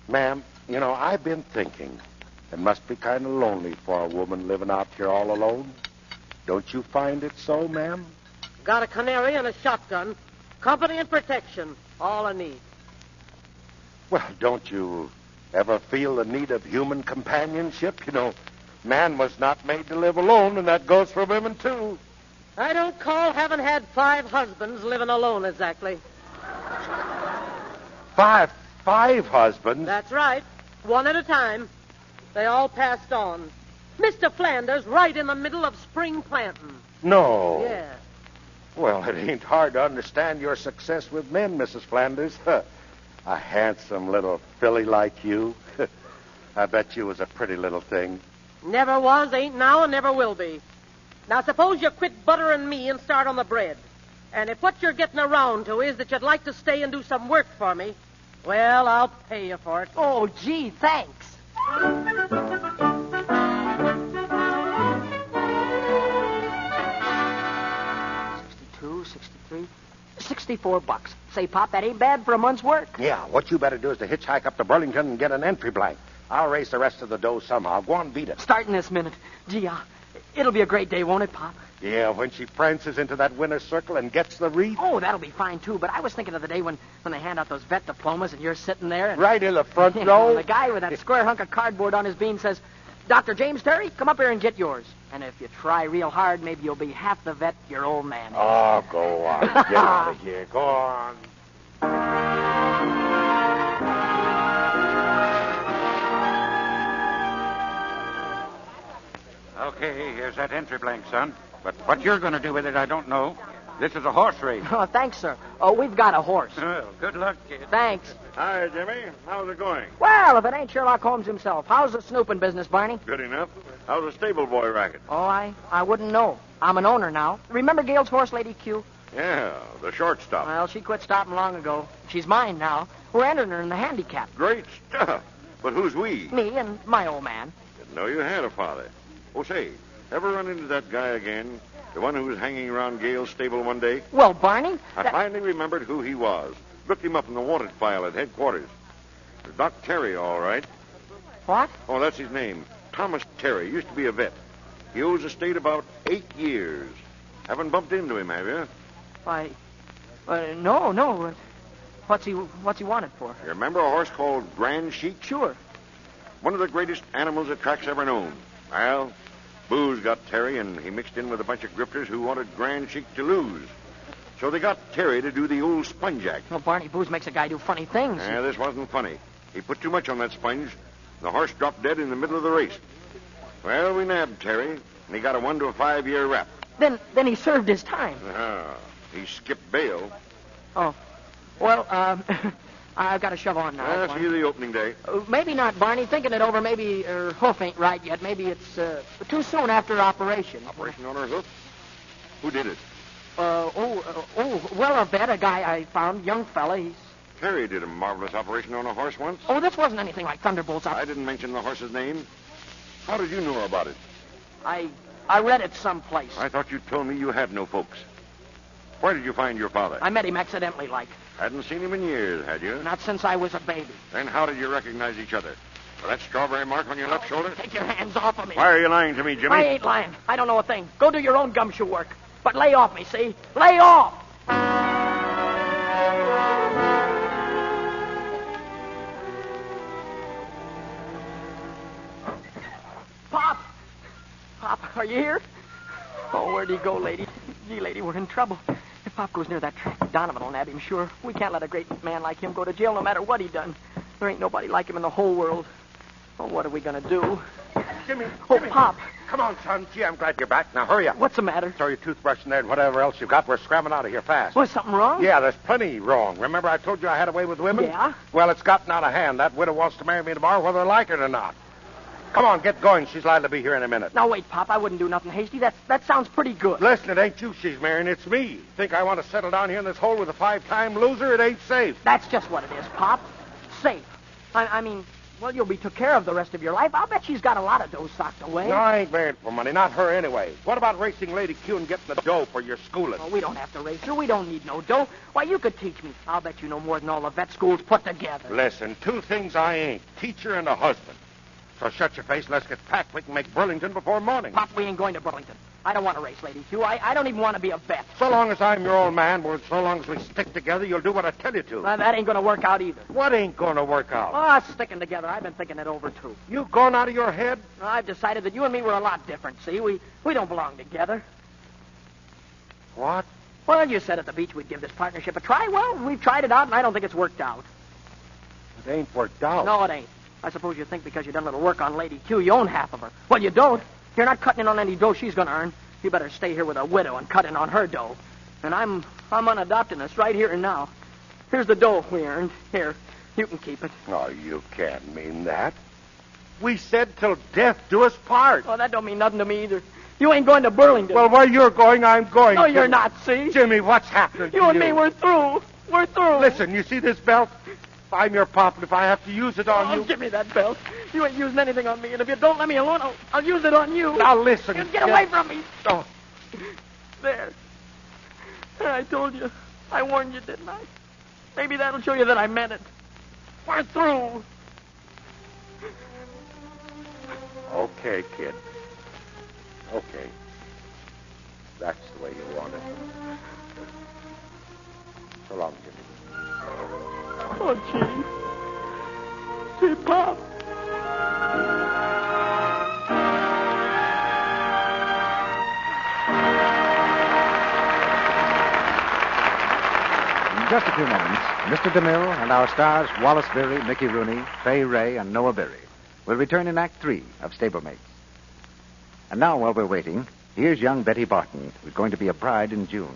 Ma'am, you know, I've been thinking. It must be kind of lonely for a woman living out here all alone. Don't you find it so, ma'am? Got a canary and a shotgun. Company and protection. All I need. Well, don't you ever feel the need of human companionship? You know, man was not made to live alone, and that goes for women, too. I don't call having had 5 husbands living alone exactly. Five husbands? That's right. One at a time. They all passed on. Mr. Flanders right in the middle of spring planting. No. Yeah. Well, it ain't hard to understand your success with men, Mrs. Flanders. A handsome little filly like you. I bet you was a pretty little thing. Never was, ain't now, and never will be. Now, suppose you quit buttering me and start on the bread. And if what you're getting around to is that you'd like to stay and do some work for me, well, I'll pay you for it. Oh, gee, thanks. 63, $64. Say, Pop, that ain't bad for a month's work. Yeah, what you better do is to hitchhike up to Burlington and get an entry blank. I'll raise the rest of the dough somehow. Go on, beat it. Starting this minute. Gee, it'll be a great day, won't it, Pop? Yeah, when she prances into that winner's circle and gets the wreath. Oh, that'll be fine, too. But I was thinking of the day when they hand out those vet diplomas and you're sitting there. And, right in the front row. The guy with that square hunk of cardboard on his bean says, Dr. James Terry, come up here and get yours. And if you try real hard, maybe you'll be half the vet your old man is. Oh, go on. Get out of here. Go on. Okay, here's that entry blank, son. But what you're going to do with it, I don't know. This is a horse race. Oh, thanks, sir. Oh, we've got a horse. Well, good luck, kid. Thanks. Hi, Jimmy. How's it going? Well, if it ain't Sherlock Holmes himself, how's the snooping business, Barney? Good enough. How's the stable boy racket? Oh, I wouldn't know. I'm an owner now. Remember Gale's horse, Lady Q? Yeah, the shortstop. Well, she quit stopping long ago. She's mine now. We're entering her in the handicap. Great stuff. But who's we? Me and my old man. Didn't know you had a father. Oh, say, ever run into that guy again? The one who was hanging around Gale's stable one day? Well, Barney... I finally remembered who he was. Looked him up in the wanted file at headquarters. It was Doc Terry, all right. What? Oh, that's his name. Thomas Terry. Used to be a vet. He owes the state about 8 years. Haven't bumped into him, have you? Why... no. What's he wanted for? You remember a horse called Grand Sheik? Sure. One of the greatest animals the track's ever known. Well, booze got Terry, and he mixed in with a bunch of grifters who wanted Grand Sheik to lose. So they got Terry to do the old sponge act. Well, Barney, booze makes a guy do funny things. Yeah, this wasn't funny. He put too much on that sponge. The horse dropped dead in the middle of the race. Well, we nabbed Terry, and he got a 1 to 5 year rap. Then he served his time. He skipped bail. Oh. Well, I've got to shove on now. I'll see you the opening day. Maybe not, Barney. Thinking it over, maybe her hoof ain't right yet. Maybe it's too soon after operation. Operation on her hoof? Who did it? Well, a vet, a guy I found, young fella. He's... Terry did a marvelous operation on a horse once. Oh, this wasn't anything like Thunderbolts. I didn't mention the horse's name. How did you know about it? I read it someplace. I thought you told me you had no folks. Where did you find your father? I met him accidentally, like. Hadn't seen him in years, had you? Not since I was a baby. Then how did you recognize each other? With that strawberry mark on your left shoulder? Take your hands off of me. Why are you lying to me, Jimmy? I ain't lying. I don't know a thing. Go do your own gumshoe work. But lay off me, see? Lay off! Pop! Pop, are you here? Oh, where'd he go, lady? Gee, lady, we're in trouble. If Pop goes near that track, Donovan will nab him, sure. We can't let a great man like him go to jail no matter what he done. There ain't nobody like him in the whole world. Oh, what are we gonna do? Jimmy. Oh, Pop. Come on, son. Gee, I'm glad you're back. Now, hurry up. What's the matter? Throw your toothbrush in there and whatever else you've got. We're scrambling out of here fast. Was something wrong? Yeah, there's plenty wrong. Remember I told you I had a way with women? Yeah? Well, it's gotten out of hand. That widow wants to marry me tomorrow, whether I like it or not. Come on, get going. She's liable to be here in a minute. Now, wait, Pop. I wouldn't do nothing hasty. That sounds pretty good. Listen, it ain't you she's marrying. It's me. Think I want to settle down here in this hole with a 5-time loser? It ain't safe. That's just what it is, Pop. Safe. I mean, well, you'll be took care of the rest of your life. I'll bet she's got a lot of dough socked away. No, I ain't married for money. Not her anyway. What about racing Lady Q and getting the dough for your schooling? Oh, we don't have to race her. We don't need no dough. Why, you could teach me. I'll bet you know more than all the vet schools put together. Listen, 2 things I ain't. Teacher and a husband. So shut your face and let's get packed. We can make Burlington before morning. Pop, we ain't going to Burlington. I don't want to race, Lady Q. I don't even want to be a vet. So long as I'm your old man, well, so long as we stick together, you'll do what I tell you to. That ain't going to work out either. What ain't going to work out? Oh, sticking together. I've been thinking it over, too. You gone out of your head? I've decided that you and me were a lot different, see? We don't belong together. What? Well, you said at the beach we'd give this partnership a try. Well, we've tried it out, and I don't think it's worked out. It ain't worked out. No, it ain't. I suppose you think because you done a little work on Lady Q, you own half of her. Well, you don't. You're not cutting in on any dough she's going to earn. You better stay here with a widow and cut in on her dough. And I'm unadopting us right here and now. Here's the dough we earned. Here, you can keep it. Oh, you can't mean that. We said till death do us part. Oh, that don't mean nothing to me either. You ain't going to Burlington. Well, where you're going, I'm going. No, you're not, see? Jimmy, what's happening to you? You and me, we're through. We're through. Listen, you see this belt? I'm your pop, and if I have to use it on you... Give me that belt. You ain't using anything on me, and if you don't let me alone, I'll use it on you. Now, listen. Get away from me. Oh. There. I told you. I warned you, didn't I? Maybe that'll show you that I meant it. We're through. Okay, kid. Okay. That's the way you want it. So long, Jimmy. Oh, gee. Gee, Pop. In just a few moments, Mr. DeMille and our stars Wallace Beery, Mickey Rooney, Fay Wray, and Noah Beery will return in Act 3 of Stablemates. And now, while we're waiting, here's young Betty Barton, who's going to be a bride in June.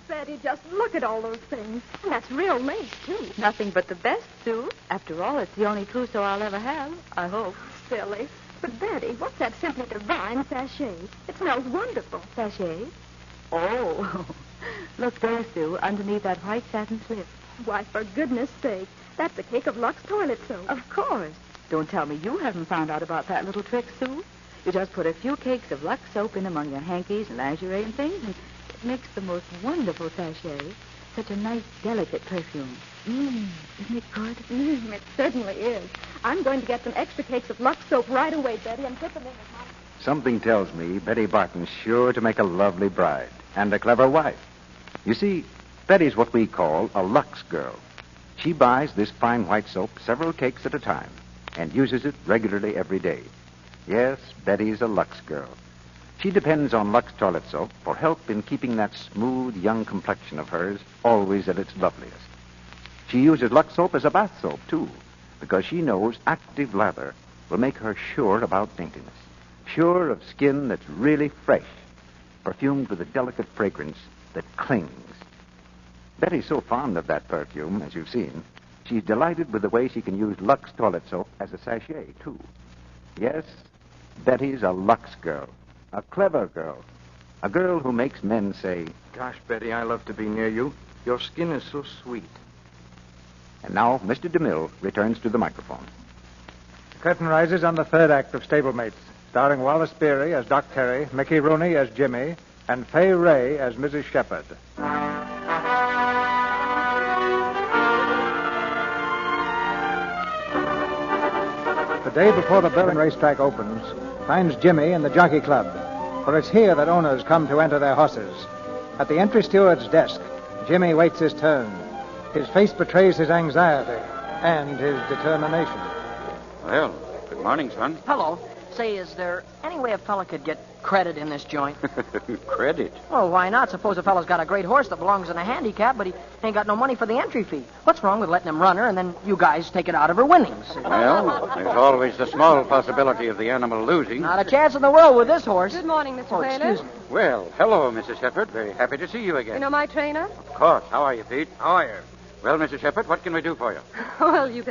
Betty, just look at all those things. And that's real lace, too. Nothing but the best, Sue. After all, it's the only trousseau I'll ever have, I hope. Silly. But, Betty, what's that simply divine sachet? It smells wonderful. Sachet? Oh. Look there, Sue, underneath that white satin slip. Why, for goodness sake, that's a cake of Lux toilet soap. Of course. Don't tell me you haven't found out about that little trick, Sue. You just put a few cakes of Lux soap in among your hankies and lingerie and things, and it makes the most wonderful sachet. Such a nice, delicate perfume. Isn't it good? It certainly is. I'm going to get some extra cakes of Lux soap right away, Betty, and put them in with my... Something tells me Betty Barton's sure to make a lovely bride and a clever wife. You see, Betty's what we call a Lux girl. She buys this fine white soap several cakes at a time and uses it regularly every day. Yes, Betty's a Lux girl. She depends on Lux toilet soap for help in keeping that smooth, young complexion of hers always at its loveliest. She uses Lux soap as a bath soap, too, because she knows active lather will make her sure about daintiness, sure of skin that's really fresh, perfumed with a delicate fragrance that clings. Betty's so fond of that perfume, as you've seen, she's delighted with the way she can use Lux toilet soap as a sachet, too. Yes, Betty's a Lux girl, a clever girl, A girl who makes men say, Gosh, Betty, I love to be near you. Your skin is so sweet. and now Mr. DeMille returns to the microphone. The curtain rises on the third act of Stablemates, starring Wallace Beery as Doc Terry, Mickey Rooney as Jimmy, and Fay Wray as Mrs. Shepherd. The day before the Berlin racetrack opens finds Jimmy in the Jockey Club, for it's here that owners come to enter their horses. At the entry steward's desk, Jimmy waits his turn. His face betrays his anxiety and his determination. Well, good morning, son. Hello. Say, is there any way a fella could get credit in this joint? Credit? Well, why not? Suppose a fella's got a great horse that belongs in a handicap, but he ain't got no money for the entry fee. What's wrong with letting him run her and then you guys take it out of her winnings? Well, there's always the small possibility of the animal losing. Not a chance in the world with this horse. Good morning, Mr. Oh, Taylor. excuse me. Well, hello, Mrs. Shepherd. Very happy to see you again. You know my trainer? Of course. How are you, Pete? How are you? Well, Mrs. Shepherd, what can we do for you? Well, you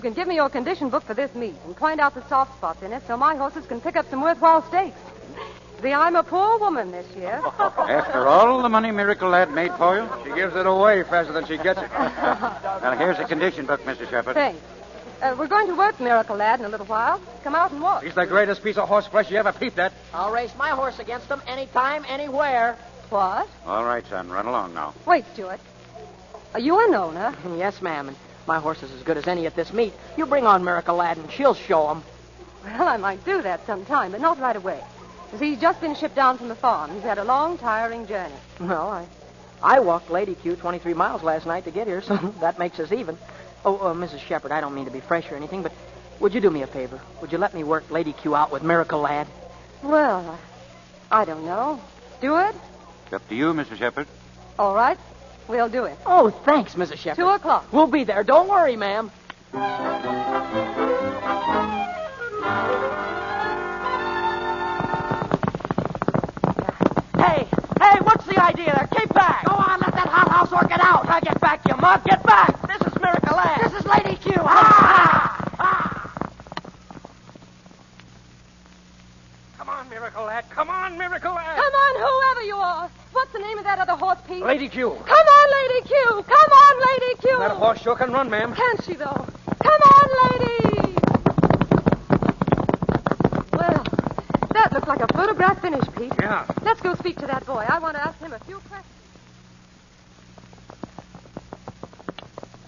can give me your condition book for this meet and point out the soft spots in it so my horses can pick up some worthwhile stakes. See, I'm a poor woman this year. After all the money Miracle Lad made for you? She gives it away faster than she gets it. Well, here's the condition book, Mrs. Shepherd. Thanks. We're going to work Miracle Lad in a little while. Come out and watch. He's the greatest piece of horseflesh you ever peeped at. I'll race my horse against him anytime, anywhere. What? All right, son. Run along now. Wait, Stuart. Are you an owner? Yes, ma'am, and my horse is as good as any at this meet. You bring on Miracle Lad and she'll show him. Well, I might do that sometime, but not right away. You see, he's just been shipped down from the farm. He's had a long, tiring journey. Well, I walked Lady Q 23 miles last night to get here, so that makes us even. Oh, Mrs. Shepherd, I don't mean to be fresh or anything, but would you do me a favor? Would you let me work Lady Q out with Miracle Lad? Well, I don't know. Stuart? It's up to you, Mrs. Shepherd. All right. We'll do it. Oh, thanks, Mrs. Shepherd. 2 o'clock. We'll be there. Don't worry, ma'am. Hey, what's the idea there? Keep back. Go on, let that hot house work it out. Now get back, you mug. Get back. This is Miracle Lad. This is Lady Q. Come on, Miracle Lad. Come on, Miracle Lad. Come on, whoever you are. What's the name of that other horse, Pete? Lady Q. Come on, Lady Q. Come on, Lady Q. That horse sure can run, ma'am. Can't she, though? Come on, lady. Well, that looks like a photograph finish, Pete. Yeah. Let's go speak to that boy. I want to ask him a few questions.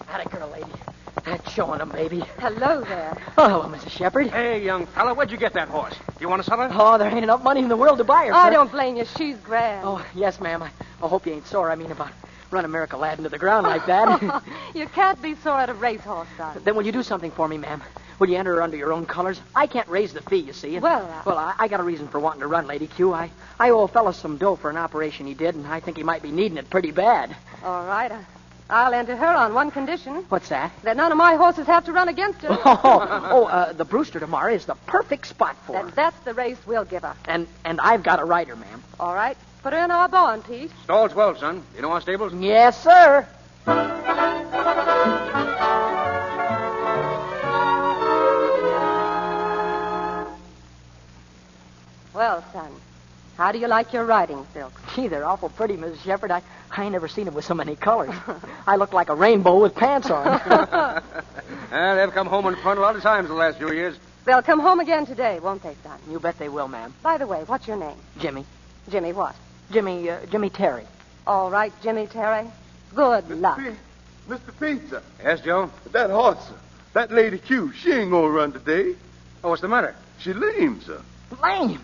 Atta girl, lady. That's showing him, baby. Hello there. Oh, hello, Mrs. Shepherd. Hey, young fella, where'd you get that horse? Do you want to sell her? Oh, there ain't enough money in the world to buy her, I sir. don't blame you. She's grand. Oh, yes, ma'am. I hope you ain't sore. I mean, about running Miracle Lad into the ground like that. You can't be sore at a racehorse, son. Then will you do something for me, ma'am? Will you enter her under your own colors? I can't raise the fee, you see. And, Well, I got a reason for wanting to run, Lady Q. I owe a fella some dough for an operation he did, and I think he might be needing it pretty bad. All right. I'll enter her on one condition. What's that? That none of my horses have to run against her. The Brewster tomorrow is the perfect spot for her. That's the race we'll give her. And I've got a rider, ma'am. All right. Put her in our barn, Pete. Stalls well, son. You know our stables? Yes, sir. Well, son, how do you like your riding silks? Gee, they're awful pretty, Mrs. Shepherd. I ain't never seen them with so many colors. I look like a rainbow with pants on. They've come home in front a lot of times the last few years. They'll come home again today, won't they, son? You bet they will, ma'am. By the way, what's your name? Jimmy. Jimmy what? Jimmy Terry. All right, Jimmy Terry. Good luck. Mr. Pete, sir. Yes, Joe? That horse, sir. That Lady Q, she ain't gonna run today. Oh, what's the matter? She lame, sir. Lame?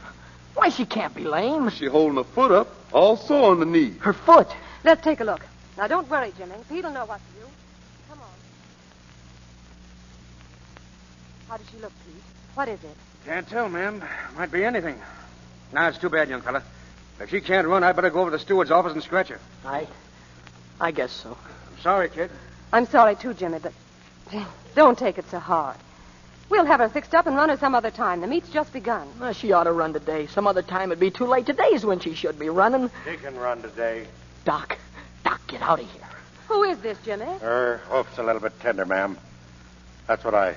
Why, she can't be lame. She holding her foot up, all sore on the knee. Her foot? Let's take a look. Now, don't worry, Jimmy. Pete'll know what to do. Come on. How does she look, Pete? What is it? Can't tell, ma'am. Might be anything. Nah, it's too bad, young fella. If she can't run, I'd better go over to the steward's office and scratch her. I guess so. I'm sorry, kid. I'm sorry, too, Jimmy, but don't take it so hard. We'll have her fixed up and run her some other time. The meet's just begun. Well, she ought to run today. Some other time it'd be too late. Today's when she should be running. She can run today. Doc, get out of here. Who is this, Jimmy? Her hoof's a little bit tender, ma'am. That's what I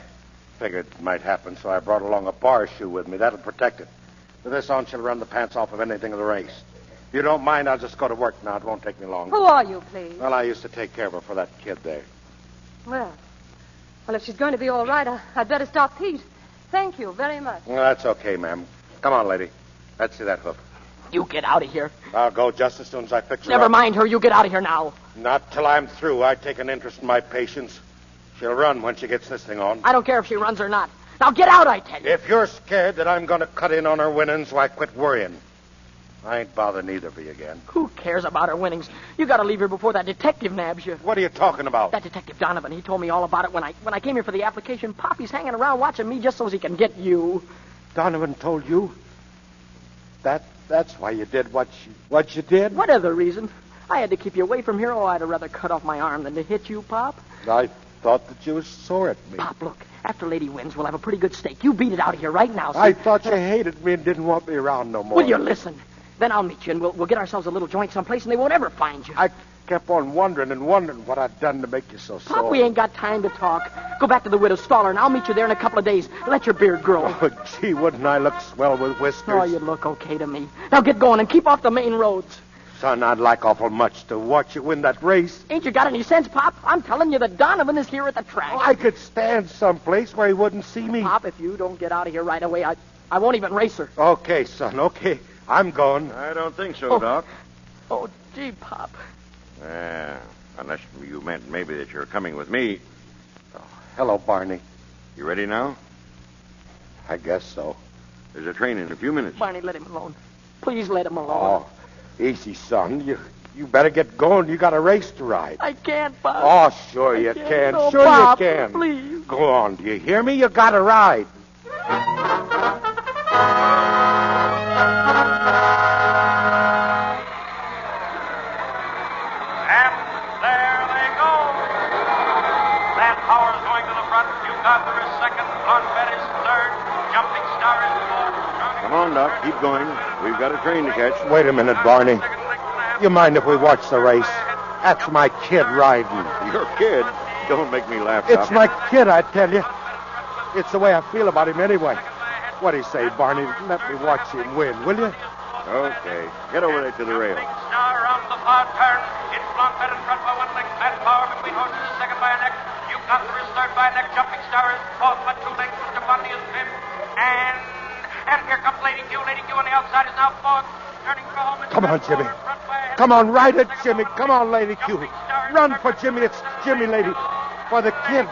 figured might happen, so I brought along a bar shoe with me. That'll protect it. With this on, she'll run the pants off of anything in the race. If you don't mind, I'll just go to work now. It won't take me long. Who are you, please? Well, I used to take care of her for that kid there. Well, if she's going to be all right, I'd better stop Pete. Thank you very much. Well, that's okay, ma'am. Come on, lady. Let's see that hook. You get out of here. I'll go just as soon as I fix her Never up. mind her. You get out of here now. Not till I'm through. I take an interest in my patients. She'll run when she gets this thing on. I don't care if she runs or not. Now get out, I tell you. If you're scared that I'm going to cut in on her winnings, why, quit worrying. I ain't bothering either of you again. Who cares about her winnings? You got to leave here before that detective nabs you. What are you talking about? That detective Donovan. He told me all about it when I came here for the application. Poppy's hanging around watching me just so he can get you. Donovan told you? That's why you did what you did? What other reason? I had to keep you away from here. Oh, I'd have rather cut off my arm than to hit you, Pop. I thought that you were sore at me. Pop, look. After Lady wins, we'll have a pretty good steak. You beat it out of here right now. I thought you hated me and didn't want me around no more. Will you listen? Then I'll meet you, and we'll get ourselves a little joint someplace, and they won't ever find you. I kept on wondering what I'd done to make you so sore. Pop, we ain't got time to talk. Go back to the widow's Staller, and I'll meet you there in a couple of days. Let your beard grow. Oh, gee, wouldn't I look swell with whiskers? Oh, you look okay to me. Now get going and keep off the main roads. Son, I'd like awful much to watch you win that race. Ain't you got any sense, Pop? I'm telling you that Donovan is here at the track. Oh, I could stand someplace where he wouldn't see me. Pop, if you don't get out of here right away, I won't even race her. Okay, son, okay. I'm going. I don't think so, Doc. Oh, gee, Pop. Unless you meant maybe that you're coming with me. Oh, hello, Barney. You ready now? I guess so. There's a train in a few minutes. Barney, let him alone. Please let him alone. Oh, easy, son. You better get going. You got a race to ride. I can't, Pop. Oh, sure you can. No, Sure Pop, you can. Please. Go on. Do you hear me? You got to ride. Come on, Doc. Keep going. We've got a train to catch. Wait a minute, Barney. You mind if we watch the race? That's my kid riding. Your kid? Don't make me laugh, It's Doc. my kid, I tell you. It's the way I feel about him anyway. What do you say, Barney? Let me watch him win, will you? Okay. Get over there to the rail. Star on the far turn. It's Blanc in front by one leg. Matt Power between horses is second by a neck. You've got the third by a neck. Jumping Star is fourth by 2 lengths. Mr. Bundy is fifth. And here comes Lady Q. Lady Q on the outside is now fourth. Turning for home. Come on, Jimmy. Come on, ride it, Jimmy. Come on, Lady Q. Run for Jimmy. It's Jimmy, Lady. For the kid.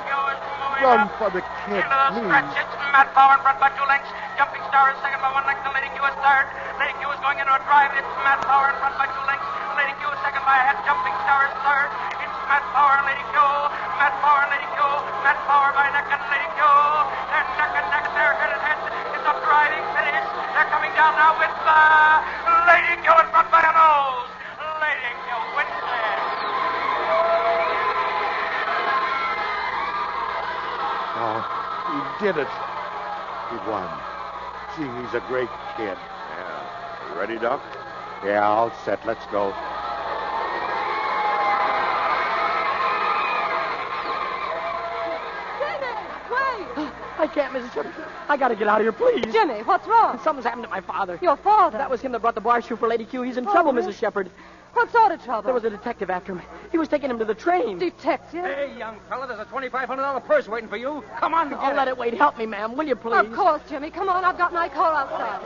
Run for the kid, please. It's Matt Power in front by 2 lengths. Jumping Star is second by 1 length. And Lady Q is third. Lady Q is going into a drive. It's Matt Power in front by 2 lengths. Lady Q is second by a head. Jumping Star is third. It's Matt Power and Lady Q. Matt Power and Lady Q. Matt Power by neck and Lady Q. They're neck and neck. They're head and head. It's a driving finish. They're coming down now with Lady Q in front by a nose. Lady Q wins it. Oh, he did it. He won. Gee, he's a great kid. Yeah. You ready, Doc? Yeah, all set. Let's go. I can't, Mrs. Shepard. I gotta get out of here, please. Jimmy, what's wrong? Something's happened to my father. Your father? That was him that brought the bar shoe for Lady Q. He's in trouble, really? Mrs. Shepard. What sort of trouble? There was a detective after him. He was taking him to the train. Detective? Hey, young fella, there's a $2,500 purse waiting for you. Come on, I'll let it wait. Help me, ma'am. Will you, please? Of course, Jimmy. Come on, I've got my car outside.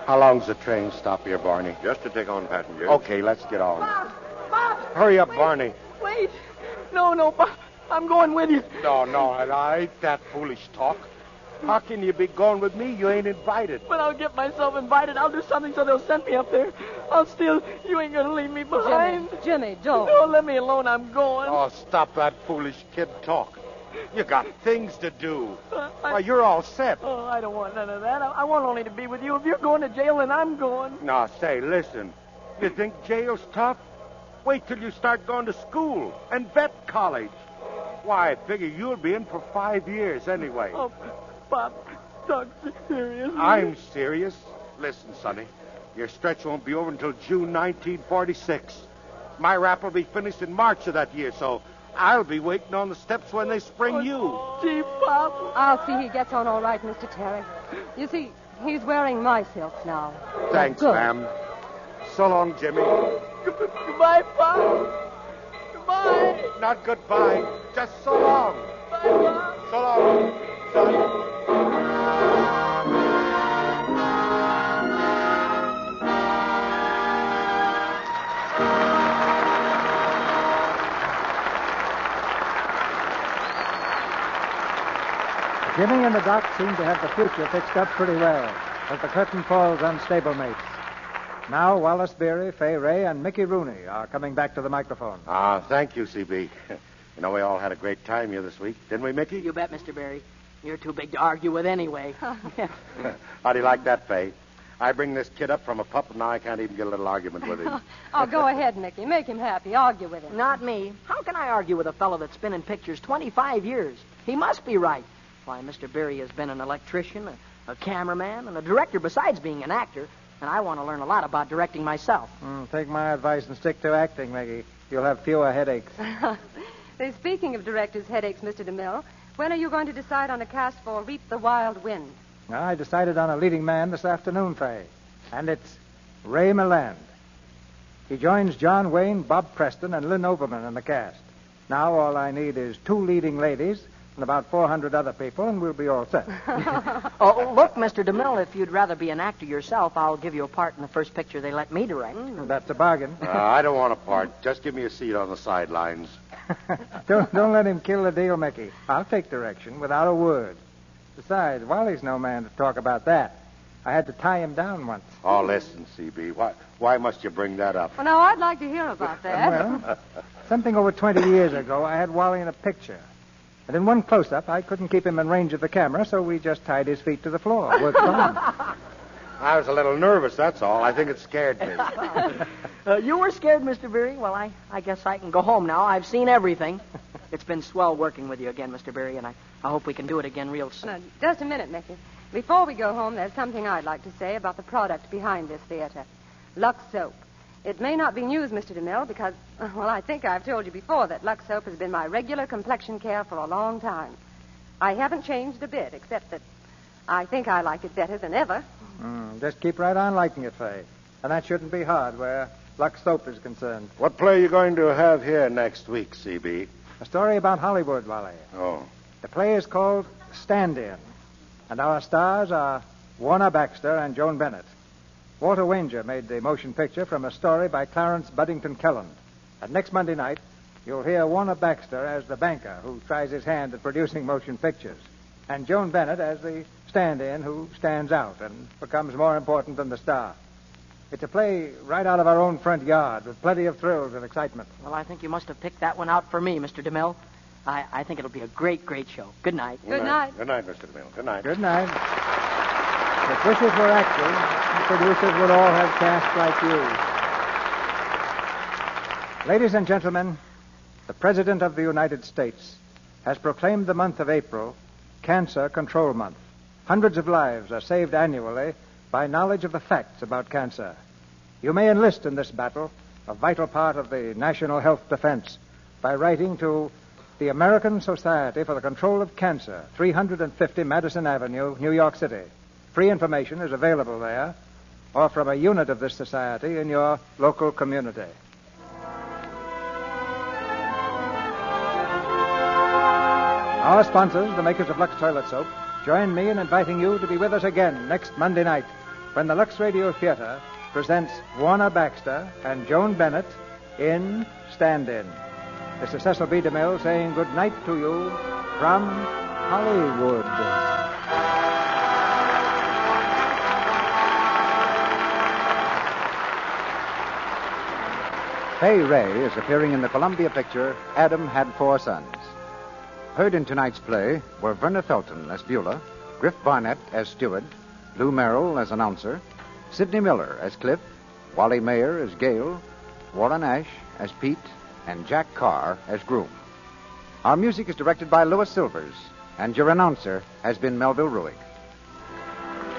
How long's the train stop here, Barney? Just to take on passengers. Okay, let's get on. Bob! Hurry up, Barney. Wait. No, Bob. I'm going with you. No, I ain't that foolish talk. How can you be going with me? You ain't invited. But I'll get myself invited. I'll do something so they'll send me up there. I'll steal. You ain't gonna leave me behind. Jimmy, don't. No, let me alone. I'm going. Oh, stop that foolish kid talk. You got things to do. Why, you're all set. Oh, I don't want none of that. I want only to be with you. If you're going to jail, then I'm going. Now, say, listen. You think jail's tough? Wait till you start going to school and vet college. Why, I figure you'll be in for 5 years anyway. Oh, Bob, talk serious. I'm serious. Listen, Sonny, your stretch won't be over until June 1946. My rap will be finished in March of that year, so I'll be waiting on the steps when they spring you. Gee, Pop. I'll see he gets on all right, Mr. Terry. You see, he's wearing my silks now. Thanks, Good. ma'am. So long, Jimmy. Goodbye, Pop. Goodbye. Not goodbye. Just so long. Bye, Pop. So long, son. Jimmy and the Doc seem to have the future fixed up pretty well, as the curtain falls on Stablemates. Now Wallace Beery, Fay Wray, and Mickey Rooney are coming back to the microphone. Thank you, CB. You know, we all had a great time here this week, didn't we, Mickey? You bet, Mr. Berry. You're too big to argue with anyway. How do you like that, Fay? I bring this kid up from a pup, and now I can't even get a little argument with him. Oh, go ahead, Mickey. Make him happy. Argue with him. Not me. How can I argue with a fellow that's been in pictures 25 years? He must be right. Why, Mr. Berry has been an electrician, a cameraman, and a director besides being an actor, and I want to learn a lot about directing myself. Take my advice and stick to acting, Mickey. You'll have fewer headaches. Speaking of director's headaches, Mr. DeMille, when are you going to decide on a cast for Reap the Wild Wind? I decided on a leading man this afternoon, Fay, and it's Ray Milland. He joins John Wayne, Bob Preston, and Lynn Overman in the cast. Now all I need is 2 leading ladies and about 400 other people, and we'll be all set. Oh, look, Mr. DeMille, if you'd rather be an actor yourself, I'll give you a part in the first picture they let me direct. That's a bargain. I don't want a part. Just give me a seat on the sidelines. Don't let him kill the deal, Mickey. I'll take direction without a word. Besides, Wally's no man to talk about that. I had to tie him down once. Oh, listen, CB. Why must you bring that up? Well, now, I'd like to hear about that. Well, something over 20 years ago, I had Wally in a picture. And in one close-up, I couldn't keep him in range of the camera, so we just tied his feet to the floor. Worked fine. I was a little nervous, that's all. I think it scared me. You were scared, Mr. Berry? Well, I guess I can go home now. I've seen everything. It's been swell working with you again, Mr. Berry, and I hope we can do it again real soon. Now, just a minute, Mickey. Before we go home, there's something I'd like to say about the product behind this theater. Lux Soap. It may not be news, Mr. DeMille, because, well, I think I've told you before that Lux Soap has been my regular complexion care for a long time. I haven't changed a bit, except that I think I like it better than ever. Just keep right on liking it, Fay. And that shouldn't be hard where Lux Soap is concerned. What play are you going to have here next week, CB? A story about Hollywood, Wally. Oh. The play is called Stand-In. And our stars are Warner Baxter and Joan Bennett. Walter Wanger made the motion picture from a story by Clarence Buddington Kelland. And next Monday night, you'll hear Warner Baxter as the banker who tries his hand at producing motion pictures, and Joan Bennett as the stand-in who stands out and becomes more important than the star. It's a play right out of our own front yard with plenty of thrills and excitement. Well, I think you must have picked that one out for me, Mr. DeMille. I think it'll be a great, great show. Good night. Good night. Good night, Mr. DeMille. Good night. Good night. If wishes were actors, the producers would all have casts like you. Ladies and gentlemen, the President of the United States has proclaimed the month of April Cancer Control Month. Hundreds of lives are saved annually by knowledge of the facts about cancer. You may enlist in this battle, a vital part of the national health defense, by writing to the American Society for the Control of Cancer, 350 Madison Avenue, New York City. Free information is available there, or from a unit of this society in your local community. Our sponsors, the makers of Lux Toilet Soap, join me in inviting you to be with us again next Monday night when the Lux Radio Theatre presents Warner Baxter and Joan Bennett in Stand-In. This is Cecil B. DeMille saying good night to you from Hollywood. Fay Wray is appearing in the Columbia picture Adam Had 4 Sons. Heard in tonight's play were Verna Felton as Beulah, Griff Barnett as Steward, Lou Merrill as announcer, Sidney Miller as Cliff, Wally Mayer as Gale, Warren Ash as Pete, and Jack Carr as Groom. Our music is directed by Louis Silvers, and your announcer has been Melville Ruick.